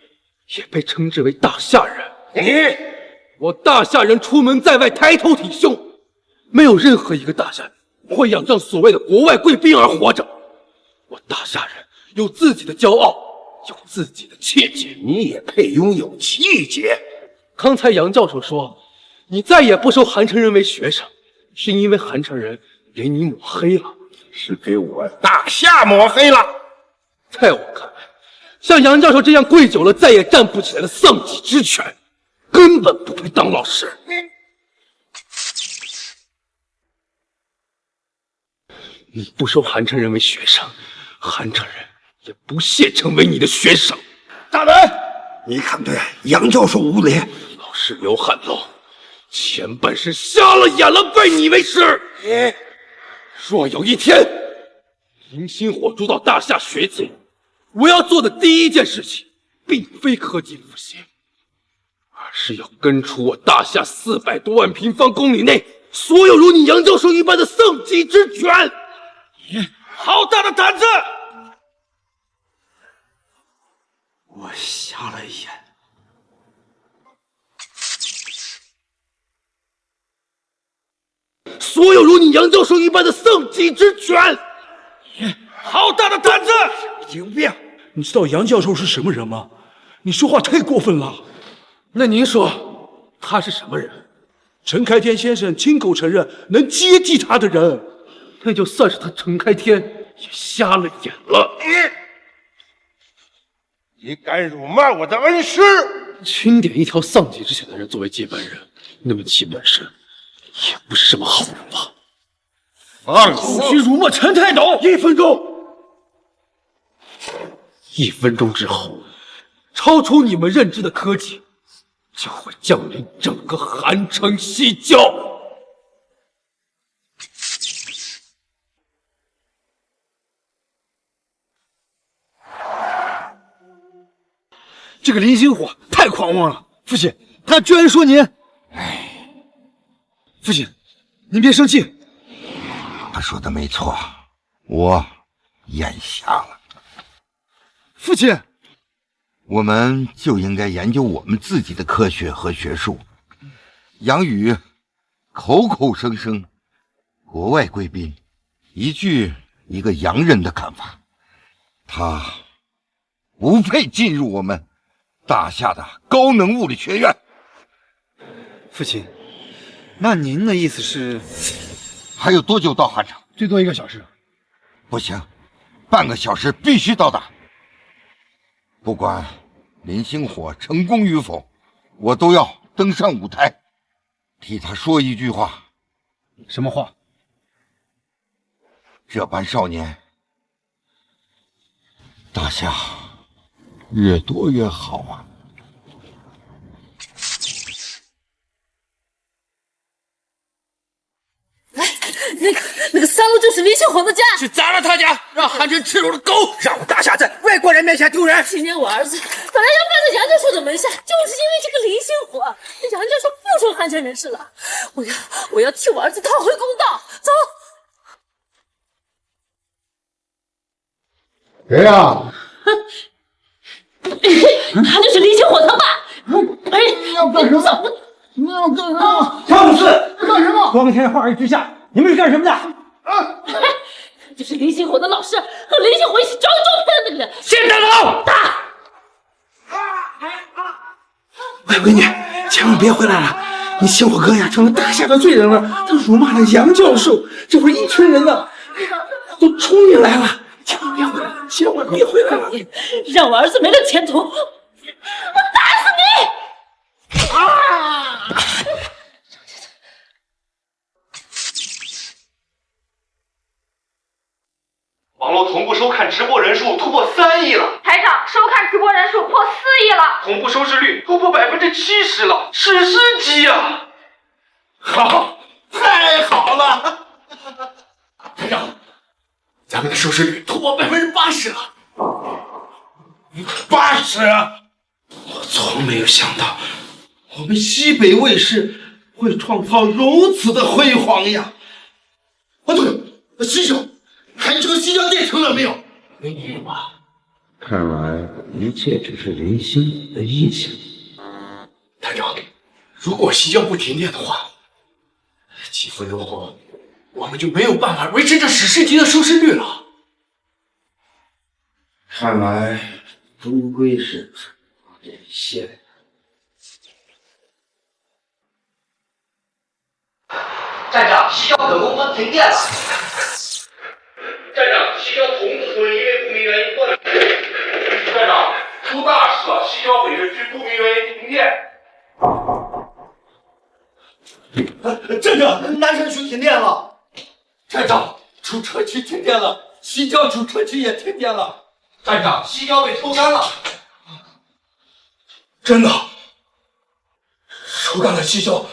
也被称之为大夏人。我大夏人出门在外抬头挺胸，没有任何一个大夏人会仰仗所谓的国外贵宾而活着。我大夏人有自己的骄傲，有自己的气节。你也配拥有气节？刚才杨教授说，你再也不收韩城人为学生，是因为韩城人给你抹黑了，是给我大夏抹黑了。在我看来，像杨教授这样跪久了再也站不起来的丧己之犬，根本不配当老师。你不收韩城人为学生，韩城人也不屑成为你的学生。大人，你看对杨教授无礼。老师刘汉龙，前半生瞎了眼了，拜你为师。若有一天林星火主导大夏学界，我要做的第一件事情，并非科技复兴，而是要根除我大夏400多万平方公里内所有如你杨教授一般的丧己之犬。好大的胆子！我瞎了眼。所有如你杨教授一般的丧己之犬，好大的胆子！有病！你知道杨教授是什么人吗？你说话太过分了。那您说他是什么人？陈开天先生亲口承认能接替他的人。那就算是他陈开天也瞎了眼了。你敢辱骂我的恩师？钦点一条丧己之犬的人作为接班人，那么其本身也不是什么好人吧？放不许辱没陈泰斗！1分钟！1分钟之后，超出你们认知的科技将会降临整个韩城西郊。这个林星火太狂妄了，父亲，他居然说您……父亲，您别生气。他说的没错，我眼瞎了。父亲，我们就应该研究我们自己的科学和学术。杨宇口口声声国外贵宾，一句一个洋人的看法，他不配进入我们大夏的高能物理学院。父亲，那您的意思是？还有多久到韩城？最多1个小时。不行，半个小时必须到达。不管林星火成功与否，我都要登上舞台，替他说一句话。什么话？这般少年，大夏越多越好啊！那个三楼就是林星火的家，去砸了他家，让韩城吃肉的狗，让大夏在外国人面前丢人。今年我儿子本来要拜在杨教授的门下，就是因为这个林星火，那杨教授不收韩城人士了。我要替我儿子讨回公道。走。谁呀？他就是林星火他爸。哎，你要干什么？你要干什么？张四，干什么？光天化日之下，你们是干什么的？就是林星火的老师和林星火一起招照片的那个人。先打倒！打！喂，闺女，千万别回来了！你星火哥呀，成了大夏的罪人了。他辱骂了杨教授，这会儿一群人呢，都冲进来了。千万别回来了，千万别回来了！让我儿子没了前途，我打死你！网络同步收看直播人数突破3亿了，台长，收看直播人数破4亿了，同步收视率突破70%了，史诗级啊！好，太好了！台长，咱们的收视率突破80%了，80！我从没有想到，我们西北卫视会创造如此的辉煌呀！啊，对，西郊，韩城西郊店成了没有？没有啊。看来一切只是林星火的臆想。台长，如果西郊不停电的话，起伏流火，我们就没有办法维持这史诗级的收视率了。看来终归是连线。站长，西郊可工村停电了。站长，西郊同步村因为不明原因断电。站长，出大事了！西郊北市区不明原因停电。站长，南城区停电了。站长，主车区停电了，西郊主车区也停电了。站长，西郊被抽干了。真的？抽干了西郊。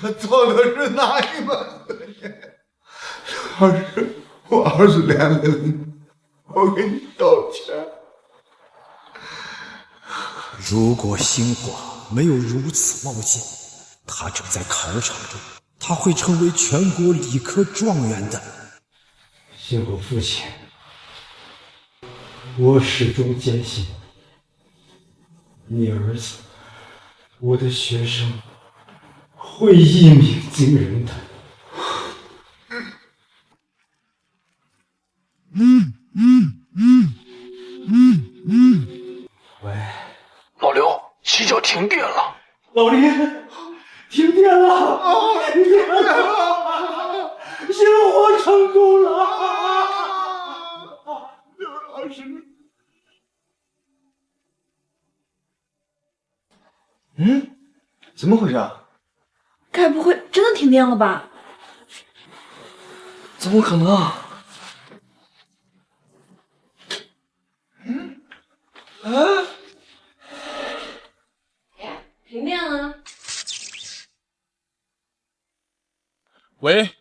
这做的是哪一门子业？我儿子连累了你，我给你道歉。如果星火没有如此冒险，他正在考场中，他会成为全国理科状元的。星火父亲，我始终坚信，你儿子，我的学生，会一鸣惊人的。喂，老刘，西郊停电了。老林，停电了！停电了！星火成功了！刘老师，怎么回事啊？该不会真的停电了吧？怎么可能？停电了。喂，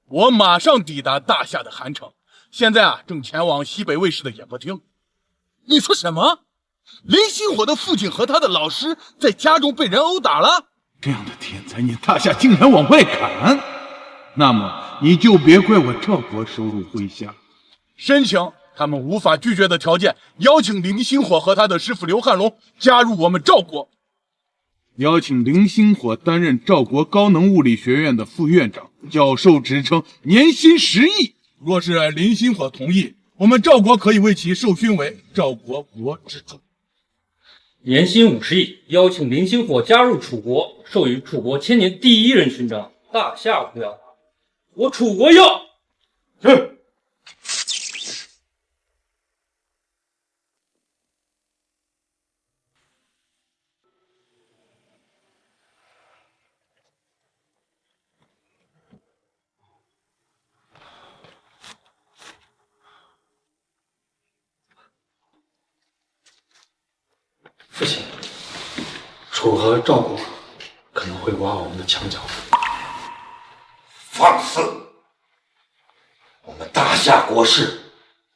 我马上抵达大夏的韩城，现在正前往西北卫视的演播厅。你说什么？林星火的父亲和他的老师在家中被人殴打了？这样的天才，你大夏竟然往外赶，那么你就别怪我赵国收入麾下。申请他们无法拒绝的条件，邀请林星火和他的师傅刘汉龙加入我们赵国。邀请林星火担任赵国高能物理学院的副院长，教授职称，年薪10亿。若是林星火同意，我们赵国可以为其授勋为赵国国之主。年薪50亿，邀请林星火加入楚国，授予楚国千年第一人勋章，大夏不要，我楚国要。是。父亲，楚和赵国可能会挖我们的墙角。放肆！我们大夏国事，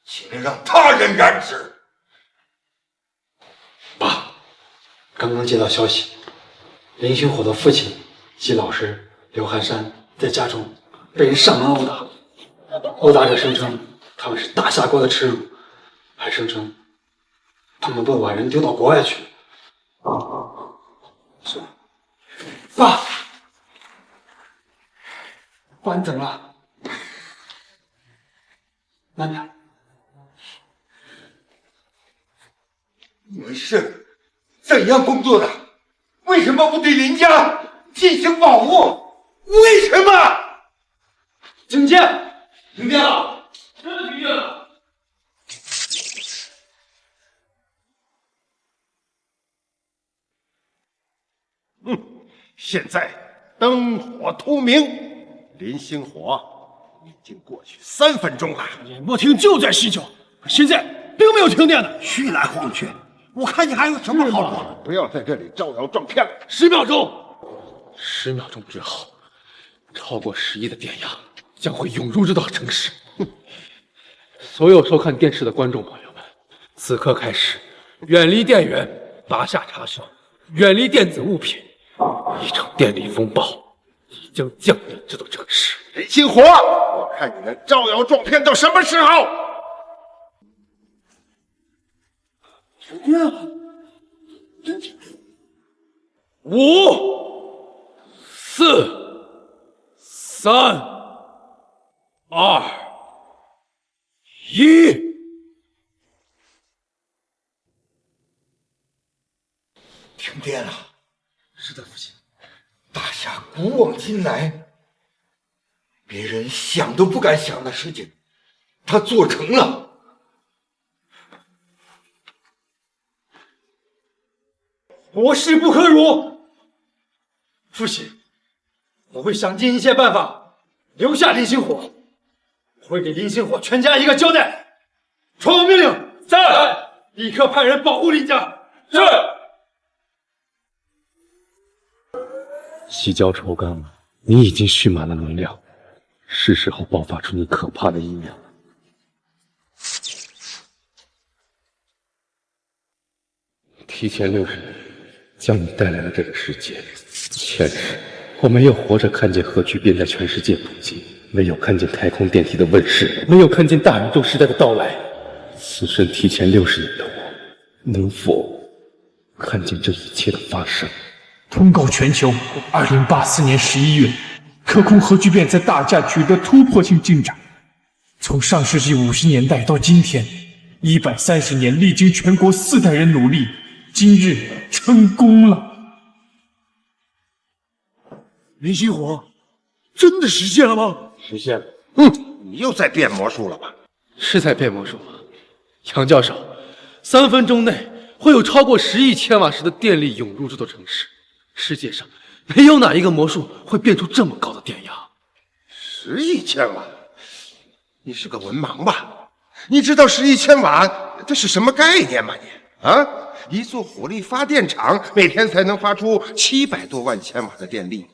岂能让他人染指？爸，刚刚接到消息，林星火的父亲及老师刘寒山在家中被人上门殴打，殴打者声称他们是大夏国的耻辱，还声称他们会把人丢到国外去。是，爸，爸你怎么了？慢点。你们是怎样工作的？为什么不对林家进行保护？为什么？警戒！停电了，真的停电了。现在灯火通明，林星火已经过去3分钟了。演播厅就在西郊，现在并没有停电呢。虚来晃去，我看你还有什么好说的？不要在这里招摇撞骗了。10秒钟，10秒钟之后，超过10亿的电压将会涌入这座城市。所有收看电视的观众朋友们，此刻开始，远离电源，拔下插销，远离电子物品。一场电力风暴即将降临这座城市。林星火，我看你能招摇撞骗到什么时候？停电了！5、4、3、2、1。停电了。是的，父亲。大夏古往今来，别人想都不敢想的事情，他做成了。我势不可辱。父亲，我会想尽一切办法留下林星火，我会给林星火全家一个交代。传我命令，在，立刻派人保护林家。是。西郊抽干了，你已经蓄满了能量，是时候爆发出你可怕的一面了。提前60年将你带来了这个世界，前世我没有活着看见核聚变在全世界普及，没有看见太空电梯的问世，没有看见大宇宙时代的到来。此生提前60年的我，能否看见这一切的发生？通告全球，2084年11月，可控核聚变在大夏取得突破性进展。从上世纪50年代到今天，130年，历经全国4代人努力，今日成功了。林星火，真的实现了吗？实现了。你又在变魔术了吧？是在变魔术吗？杨教授，3分钟内会有超过10亿千瓦时的电力涌入这座城市。世界上没有哪一个魔术会变出这么高的电压。10亿千瓦？你是个文盲吧？你知道10亿千瓦这是什么概念吗？你啊，一座火力发电厂每天才能发出700多万千瓦的电力，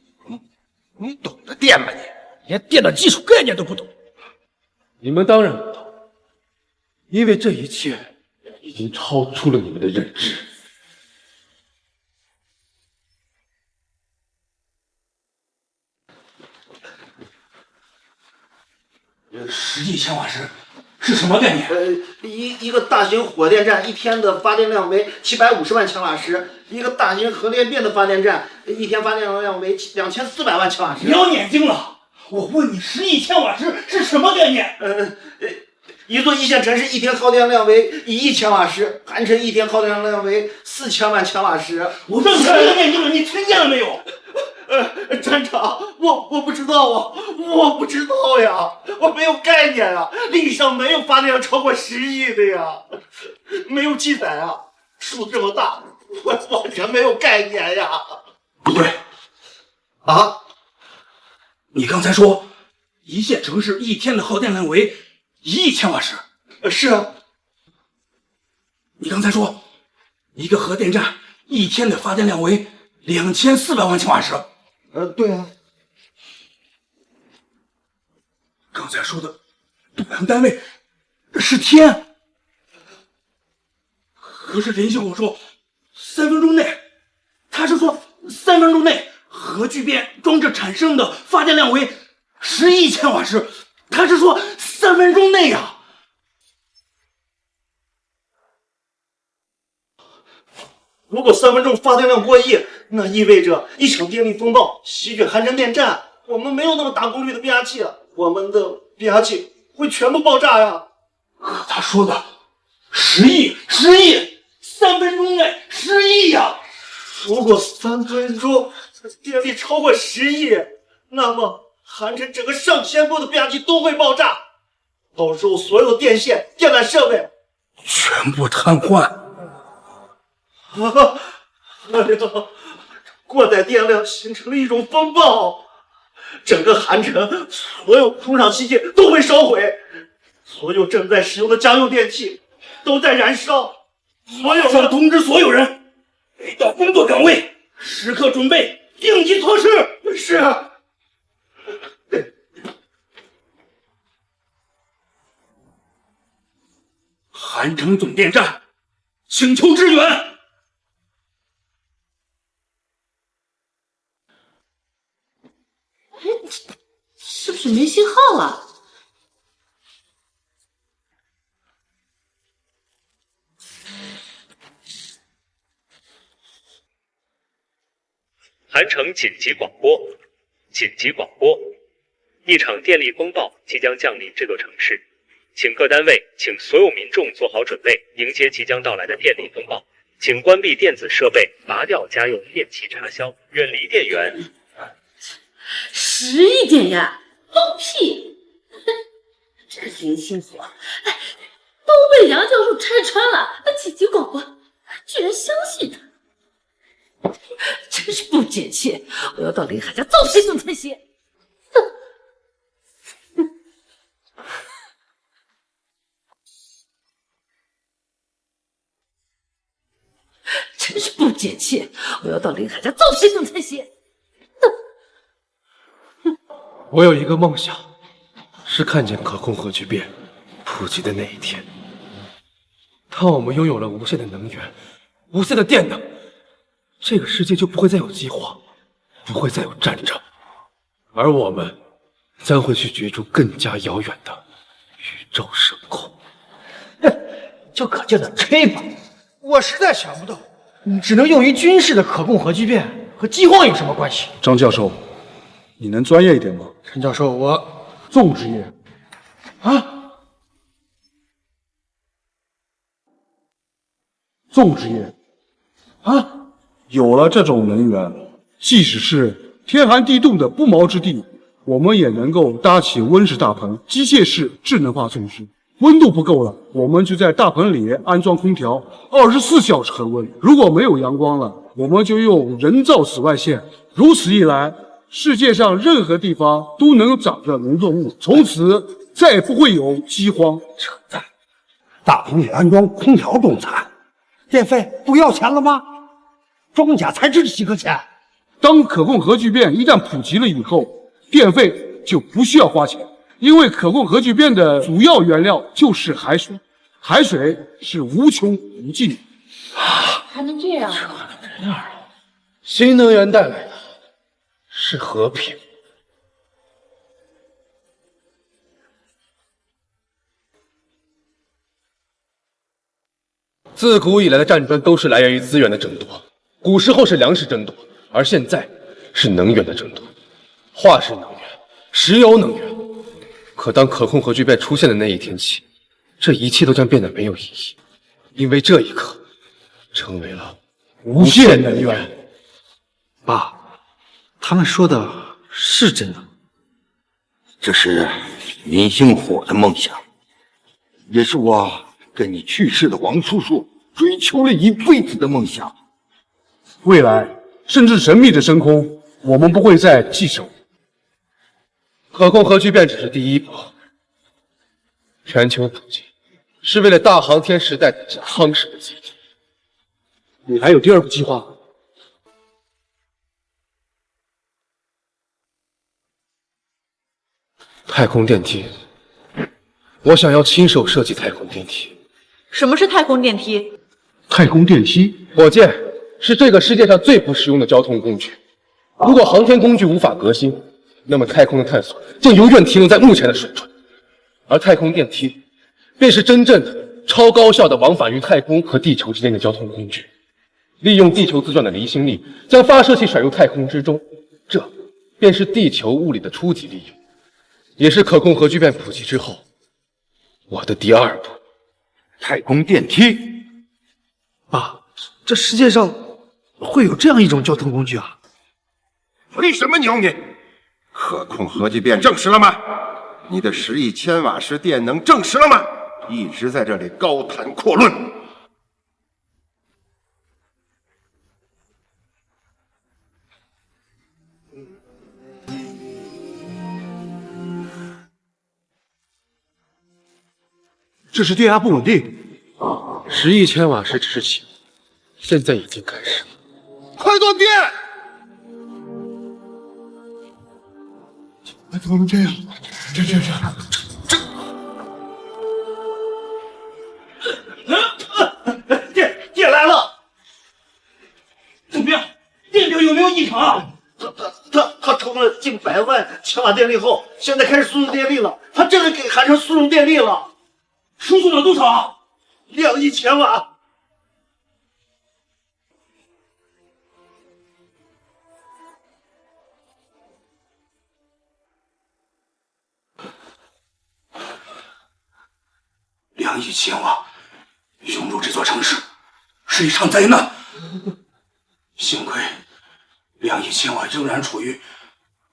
你懂得电吗？你连电的基础概念都不懂。你们当然不懂，因为这一切已经超出了你们的认知。10亿千瓦时是什么概念？一个大型火电站一天的发电量为750万千瓦时，一个大型核裂变的发电站一天发电量为2400万千瓦时。你要眼睛了！我问你，10亿千瓦时是什么概念？一座一线城市一天耗电量为1亿千瓦时，韩城一天耗电量为4000万千瓦时。我让你开个眼镜，你听见了没有？站长，我不知道啊，我不知道呀，我没有概念啊，历史上没有发电量超过10亿的呀，没有记载啊，数这么大，我完全没有概念呀。不对，啊，你刚才说一线城市一天的耗电量为1亿千瓦时？是啊。你刚才说一个核电站一天的发电量为2400万千瓦时？对啊。刚才说的度量单位是天，可是林星火说3分钟内，他是说3分钟内核聚变装置产生的发电量为10亿千瓦时，他是说3分钟内呀。如果3分钟发电量过亿，那意味着一场电力风暴席卷韩城电站，我们没有那么大功率的变压器啊，我们的变压器会全部爆炸呀。可他说的10亿，3分钟内10亿呀！如果3分钟电力超过10亿，那么韩城整个上千部的变压器都会爆炸，到时候所有的电线、电缆设备全部瘫痪。过载电量形成了一种风暴，整个韩城所有工厂器械都会烧毁，所有正在使用的家用电器都在燃烧，所有上通知所有人回到工作岗位，时刻准备应急措施。是啊。韩城总电站请求支援。是不是没信号啊？韩城紧急广播，紧急广播，一场电力风暴即将降临这座城市，请各单位，请所有民众做好准备，迎接即将到来的电力风暴。请关闭电子设备，拔掉家用电器插销，远离电源。10亿电压，放屁！这林星火，都被杨教授拆穿了。紧急广播，居然相信他，真是不解气！我要到林海家揍他一顿才行。真是不解气！我要到林海家揍他一顿才行。我有一个梦想，是看见可控核聚变普及的那一天。当我们拥有了无限的能源、无限的电能，这个世界就不会再有饥荒，不会再有战争，而我们将会去角逐更加遥远的宇宙深空。就可劲的吹吧！我实在想不到，只能用于军事的可控核聚变和饥荒有什么关系？张教授，你能专业一点吗？陈教授，我种植业啊，种植业啊，有了这种能源，即使是天寒地冻的不毛之地，我们也能够搭起温室大棚，机械式智能化种植。温度不够了，我们就在大棚里安装空调，24小时恒温。如果没有阳光了，我们就用人造紫外线。如此一来，世界上任何地方都能长着农作物，从此再也不会有饥荒。扯淡！大棚里安装空调种产，电费不要钱了吗？庄稼才值几个钱？当可控核聚变一旦普及了以后，电费就不需要花钱，因为可控核聚变的主要原料就是海水，海水是无穷无尽。还能这样？这样，新能源带来的是和平。自古以来的战争都是来源于资源的争夺，古时候是粮食争夺，而现在是能源的争夺。化石能源、石油能源，可当可控核聚变出现的那一天起，这一切都将变得没有意义，因为这一刻成为了无限的远。爸，他们说的是真的。这是林星火的梦想，也是我跟你去世的王叔叔追求了一辈子的梦想。未来，甚至神秘的深空，我们不会再继承。可控核聚变只是第一步，全球普及是为了大航天时代打下夯实的基础。你还有第二步计划？太空电梯，我想要亲手设计太空电梯。什么是太空电梯？太空电梯，火箭是这个世界上最不实用的交通工具。如果航天工具无法革新，那么太空的探索将永远停留在目前的水准。而太空电梯，便是真正的超高效的往返于太空和地球之间的交通工具。利用地球自转的离心力，将发射器甩入太空之中，这便是地球物理的初级利用，也是可控核聚变普及之后我的第二步。太空电梯。爸，这世界上会有这样一种交通工具啊？为什么鸟你？可控核聚变证实了吗？你的10亿千瓦时电能证实了吗？一直在这里高谈阔论。这是电压不稳定。10亿千瓦时只是起步，现在已经开始了。快断电！怎么能这样？电来了！怎么样？电表有没有异常啊？他充了近100万千瓦电力后，现在开始输入电力了。他真的给韩城输入电力了。输送了多少啊？2亿千瓦。2亿千瓦涌入这座城市，是一场灾难。幸亏2亿千瓦仍然处于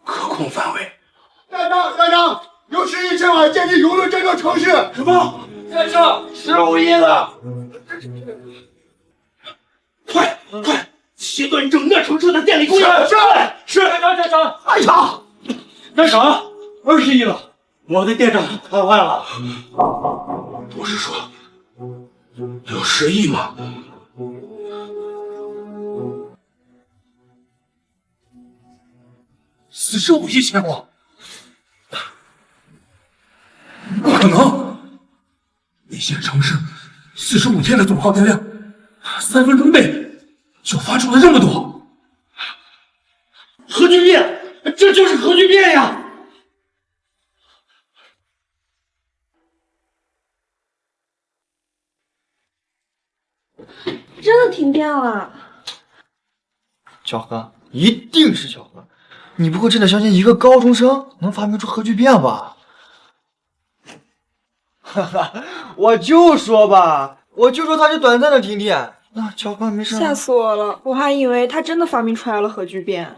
可控范围。站长，有10亿千瓦电力涌入这座城市。什么？站上15亿了！快，切断整个城市的电力供应！是。站长！哎呀，站长，20亿了！我的电闸开坏了。不是说有10亿吗？45亿千瓦，不可能！一线城市45天的总耗电量，3分钟内就发出了这么多。核聚变，这就是核聚变呀！真的停电了！小何，一定是小何！你不会真的相信一个高中生能发明出核聚变吧？哈哈，我就说他是短暂的停电。那小何没事？吓死我了！我还以为他真的发明出来了核聚变。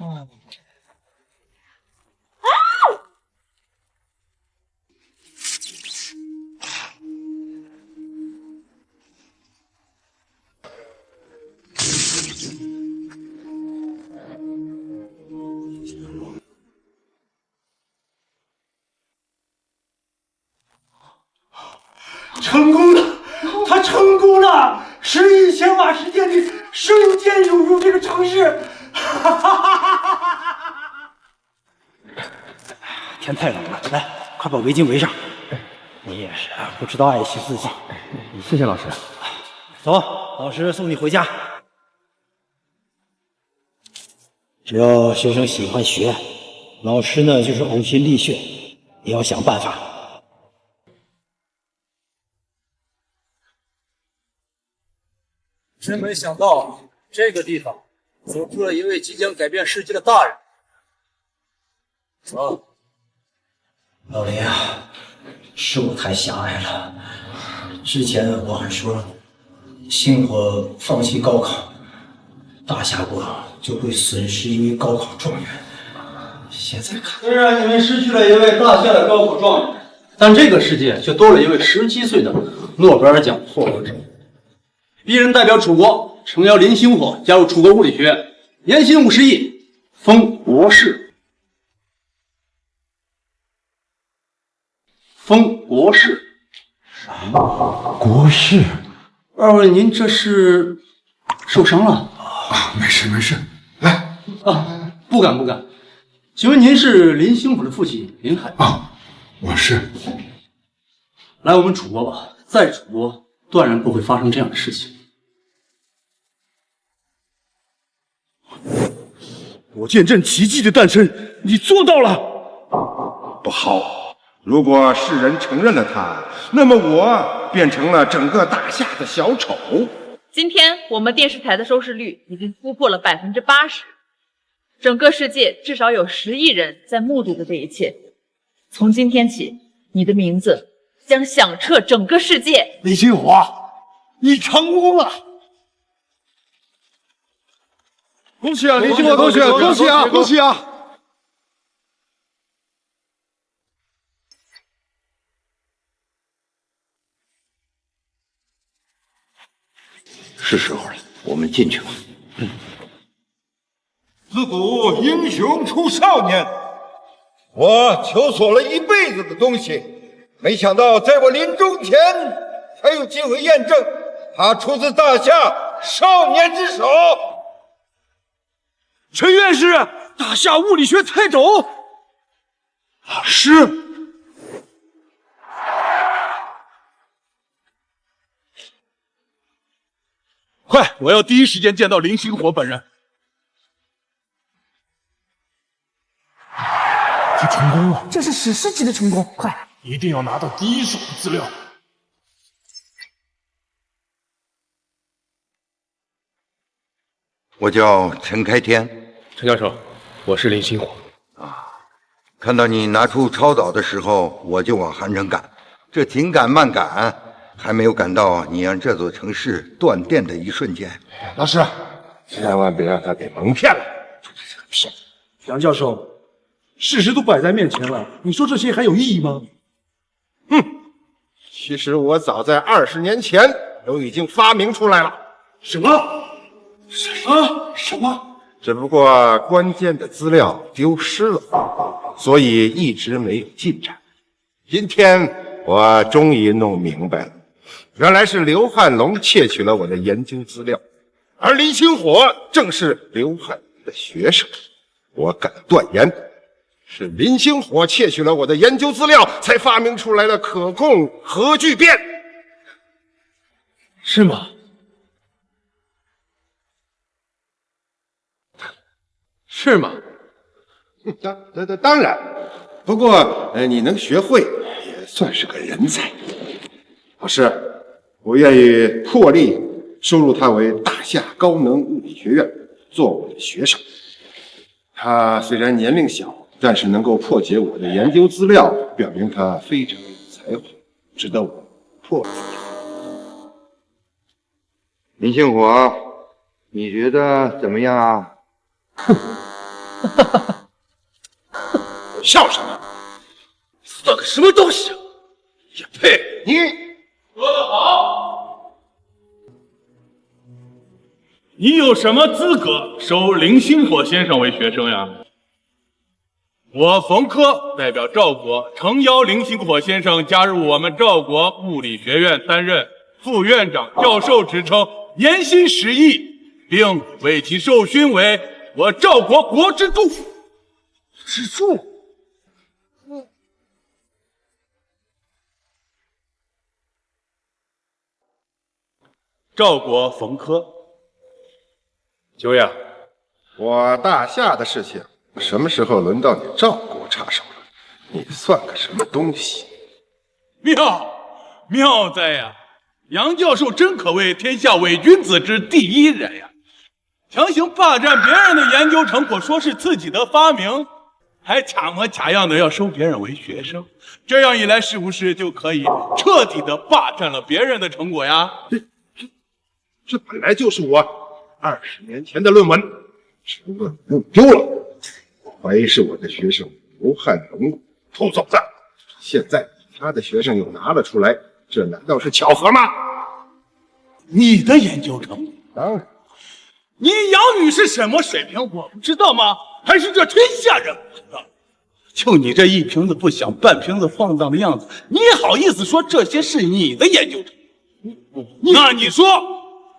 成功了！他成功了！10亿千瓦时电力瞬间涌入这个城市。天太冷了，来，快把围巾围上。你也是不知道爱惜自己。谢谢老师。走，老师送你回家。只要学生喜欢学，老师呢就是呕心沥血，也要想办法。真没想到这个地方走出了一位即将改变世界的大人。走，老林啊，是我太狭隘了，之前我还说，星火放弃高考，大夏国就会损失一位高考状元。现在看，虽然你们失去了一位大夏的高考状元，但这个世界却多了一位17岁的诺贝尔奖获得者。一人代表楚国诚邀林星火加入楚国物理学院，年薪50亿，封国士。封国士。什么？国士？二位，您这是受伤了？啊，没事没事。来啊，不敢不敢。请问您是林星火的父亲林海？啊，我是。来我们楚国吧，在楚国断然不会发生这样的事情。我见证奇迹的诞生，你做到了。不好，如果世人承认了他，那么我变成了整个大夏的小丑。今天我们电视台的收视率已经突破了80%，整个世界至少有10亿人在目睹着这一切。从今天起，你的名字将响彻整个世界。李星火，你成功了！恭喜啊，林星火同学，恭喜啊，恭喜啊！是时候了，我们进去吧。自古英雄出少年，我求索了一辈子的东西，没想到在我临终前才有机会验证，它出自大夏少年之手。陈院士，大夏物理学泰斗。老师，快，我要第一时间见到林星火本人。他成功了，这是史诗级的成功！快，一定要拿到第一手的资料。我叫陈开天。陈教授，我是林星火。看到你拿出超导的时候，我就往韩城赶。这紧赶慢赶，还没有赶到你让这座城市断电的一瞬间。老师，千万别让他给蒙骗了。就是这个骗子！杨教授，事实都摆在面前了，你说这些还有意义吗？其实我早在20年前都已经发明出来了。什么？什么？只不过关键的资料丢失了，所以一直没有进展。今天我终于弄明白了，原来是刘汉龙窃取了我的研究资料，而林星火正是刘汉龙的学生。我敢断言，是林星火窃取了我的研究资料，才发明出来的可控核聚变。是吗？是吗？当然，不过你能学会也算是个人才。老师，我愿意破例收入他为大夏高能物理学院做我的学生。他虽然年龄小，但是能够破解我的研究资料，表明他非常有才华，值得我破例。林星火，你觉得怎么样啊？笑什么？算个什么东西啊！也配！你说得好！你有什么资格收林星火先生为学生呀？我冯科代表赵国，诚邀林星火先生加入我们赵国物理学院，担任副院长、教授职称，年薪10亿，并为其授勋为我赵国国之柱。之柱？赵国冯科。久仰，我大夏的事情什么时候轮到你赵国插手了？你算个什么东西？妙哉呀！杨教授真可谓天下伪君子之第一人呀！强行霸占别人的研究成果，说是自己的发明，还假模假样的要收别人为学生，这样一来，是不是就可以彻底的霸占了别人的成果呀？这本来就是我20年前的论文，只不过丢了，怀疑是我的学生刘汉龙偷走的。现在他的学生又拿了出来，这难道是巧合吗？你的研究成果？当然。你杨宇是什么水平，我不知道吗？还是这天下人不知道？就你这一瓶子不响半瓶子晃荡的样子，你也好意思说这些是你的研究成果？那你说，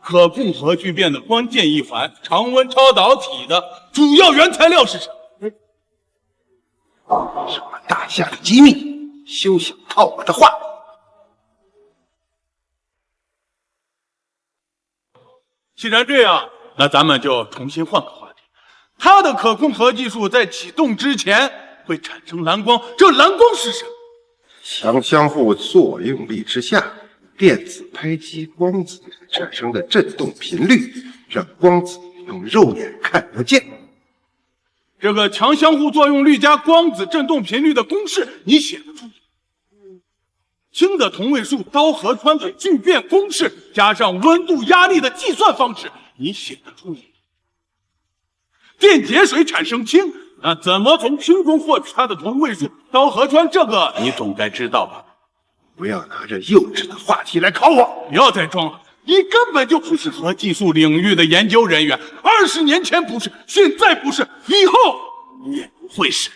可控核聚变的关键一环常温超导体的主要原材料是什么？是我大夏的机密，休想套我的话。既然这样，那咱们就重新换个话题。它的可控核技术在启动之前会产生蓝光，这蓝光是什么？强相互作用力之下，电子拍击光子产生的振动频率，让光子用肉眼看得见。这个强相互作用率加光子振动频率的公式，你写得出？氢的同位素氘核氚的聚变公式加上温度压力的计算方式，你写得出？电解水产生氢，那怎么从氢中获取它的同位素氘核氚？这个你总该知道吧？不要拿着幼稚的话题来考我！不要再装了，你根本就不是核技术领域的研究人员。20年前不是，现在不是，以后你也不会是。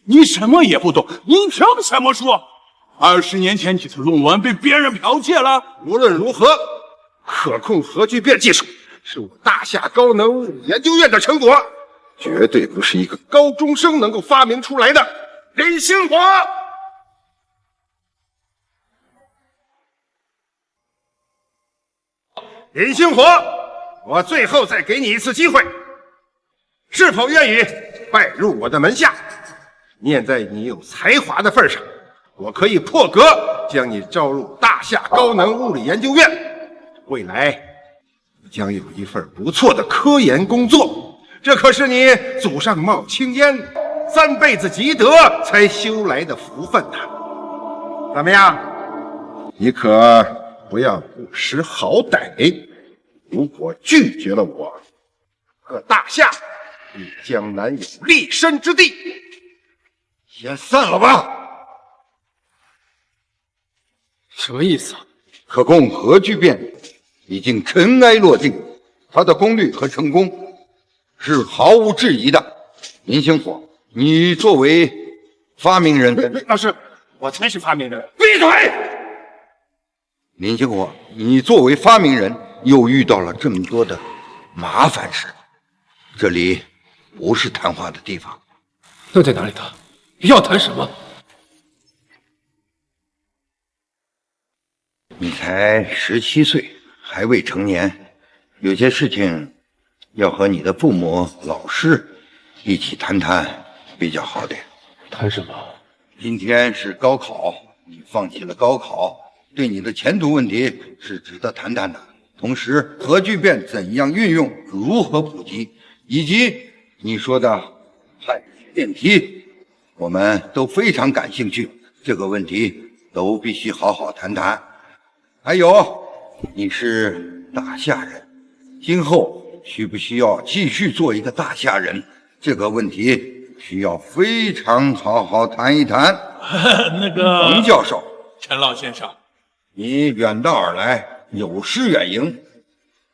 你什么也不懂，你凭什么说？20年前你的论文被别人剽窃了？无论如何，可控核聚变技术是我大夏高能物理研究院的成果，绝对不是一个高中生能够发明出来的。林星火，林星火，我最后再给你一次机会，是否愿意拜入我的门下？念在你有才华的份上，我可以破格将你招入大夏高能物理研究院，未来将有一份不错的科研工作，这可是你祖上冒青烟，3辈子积德才修来的福分呐！怎么样？你可不要不识好歹，如果拒绝了我，可大夏你将难有立身之地。先散了吧。什么意思啊？可控核聚变已经尘埃落定，它的功率和成功是毫无质疑的。林星火，你作为发明人，老师，我才是发明人。闭嘴！林星火，你作为发明人，又遇到了这么多的麻烦事，这里不是谈话的地方。那在哪里谈？要谈什么？你才17岁，还未成年，有些事情要和你的父母、老师一起谈谈比较好点。谈什么？今天是高考，你放弃了高考，对你的前途问题是值得谈谈的。同时，核聚变怎样运用，如何普及，以及你说的氦电梯，我们都非常感兴趣。这个问题都必须好好谈谈。还有，你是大夏人，今后需不需要继续做一个大夏人？这个问题需要非常好好谈一谈。那个冯教授，陈老先生，你远道而来，有失远迎。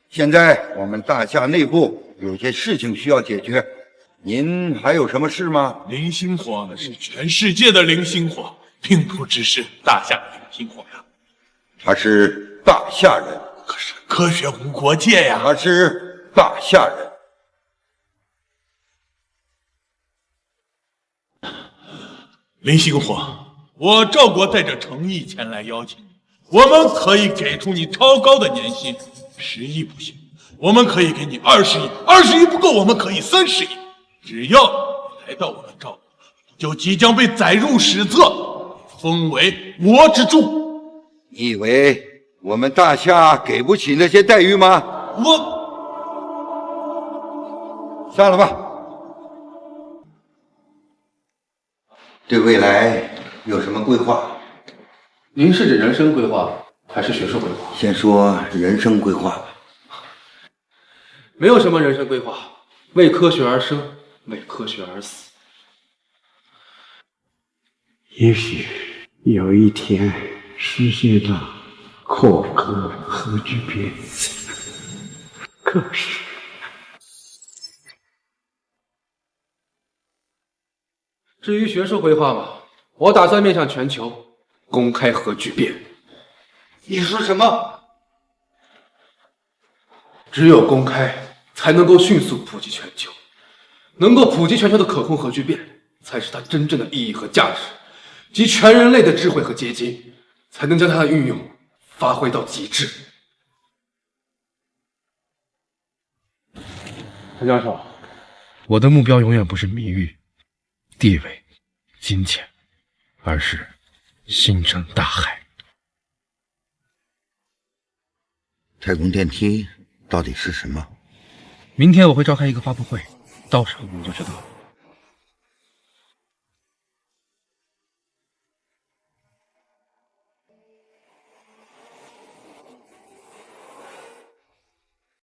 现在我们大夏内部有些事情需要解决，您还有什么事吗？林星火是全世界的林星火，并不只是大夏的林星火呀。他是大夏人，可是科学无国界呀。他是大夏人。林星火，我赵国带着诚意前来邀请你，我们可以给出你超高的年薪，10亿不行，我们可以给你20亿，20亿不够，我们可以30亿。只要你来到我们赵国，就即将被载入史册，封为国之柱。你以为我们大夏给不起那些待遇吗？散了吧。对未来有什么规划？您是指人生规划还是学术规划？先说人生规划吧。没有什么人生规划，为科学而生，为科学而死。也许有一天实现了扩科核聚变，可是至于学术规划嘛，我打算面向全球公开核聚变。你说什么？只有公开，才能够迅速普及全球。能够普及全球的可控核聚变，才是它真正的意义和价值，集全人类的智慧和结晶，才能将它的运用发挥到极致。陈教授，我的目标永远不是名誉、地位、金钱，而是星辰大海。太空电梯到底是什么？明天我会召开一个发布会，到时候你们就知道了。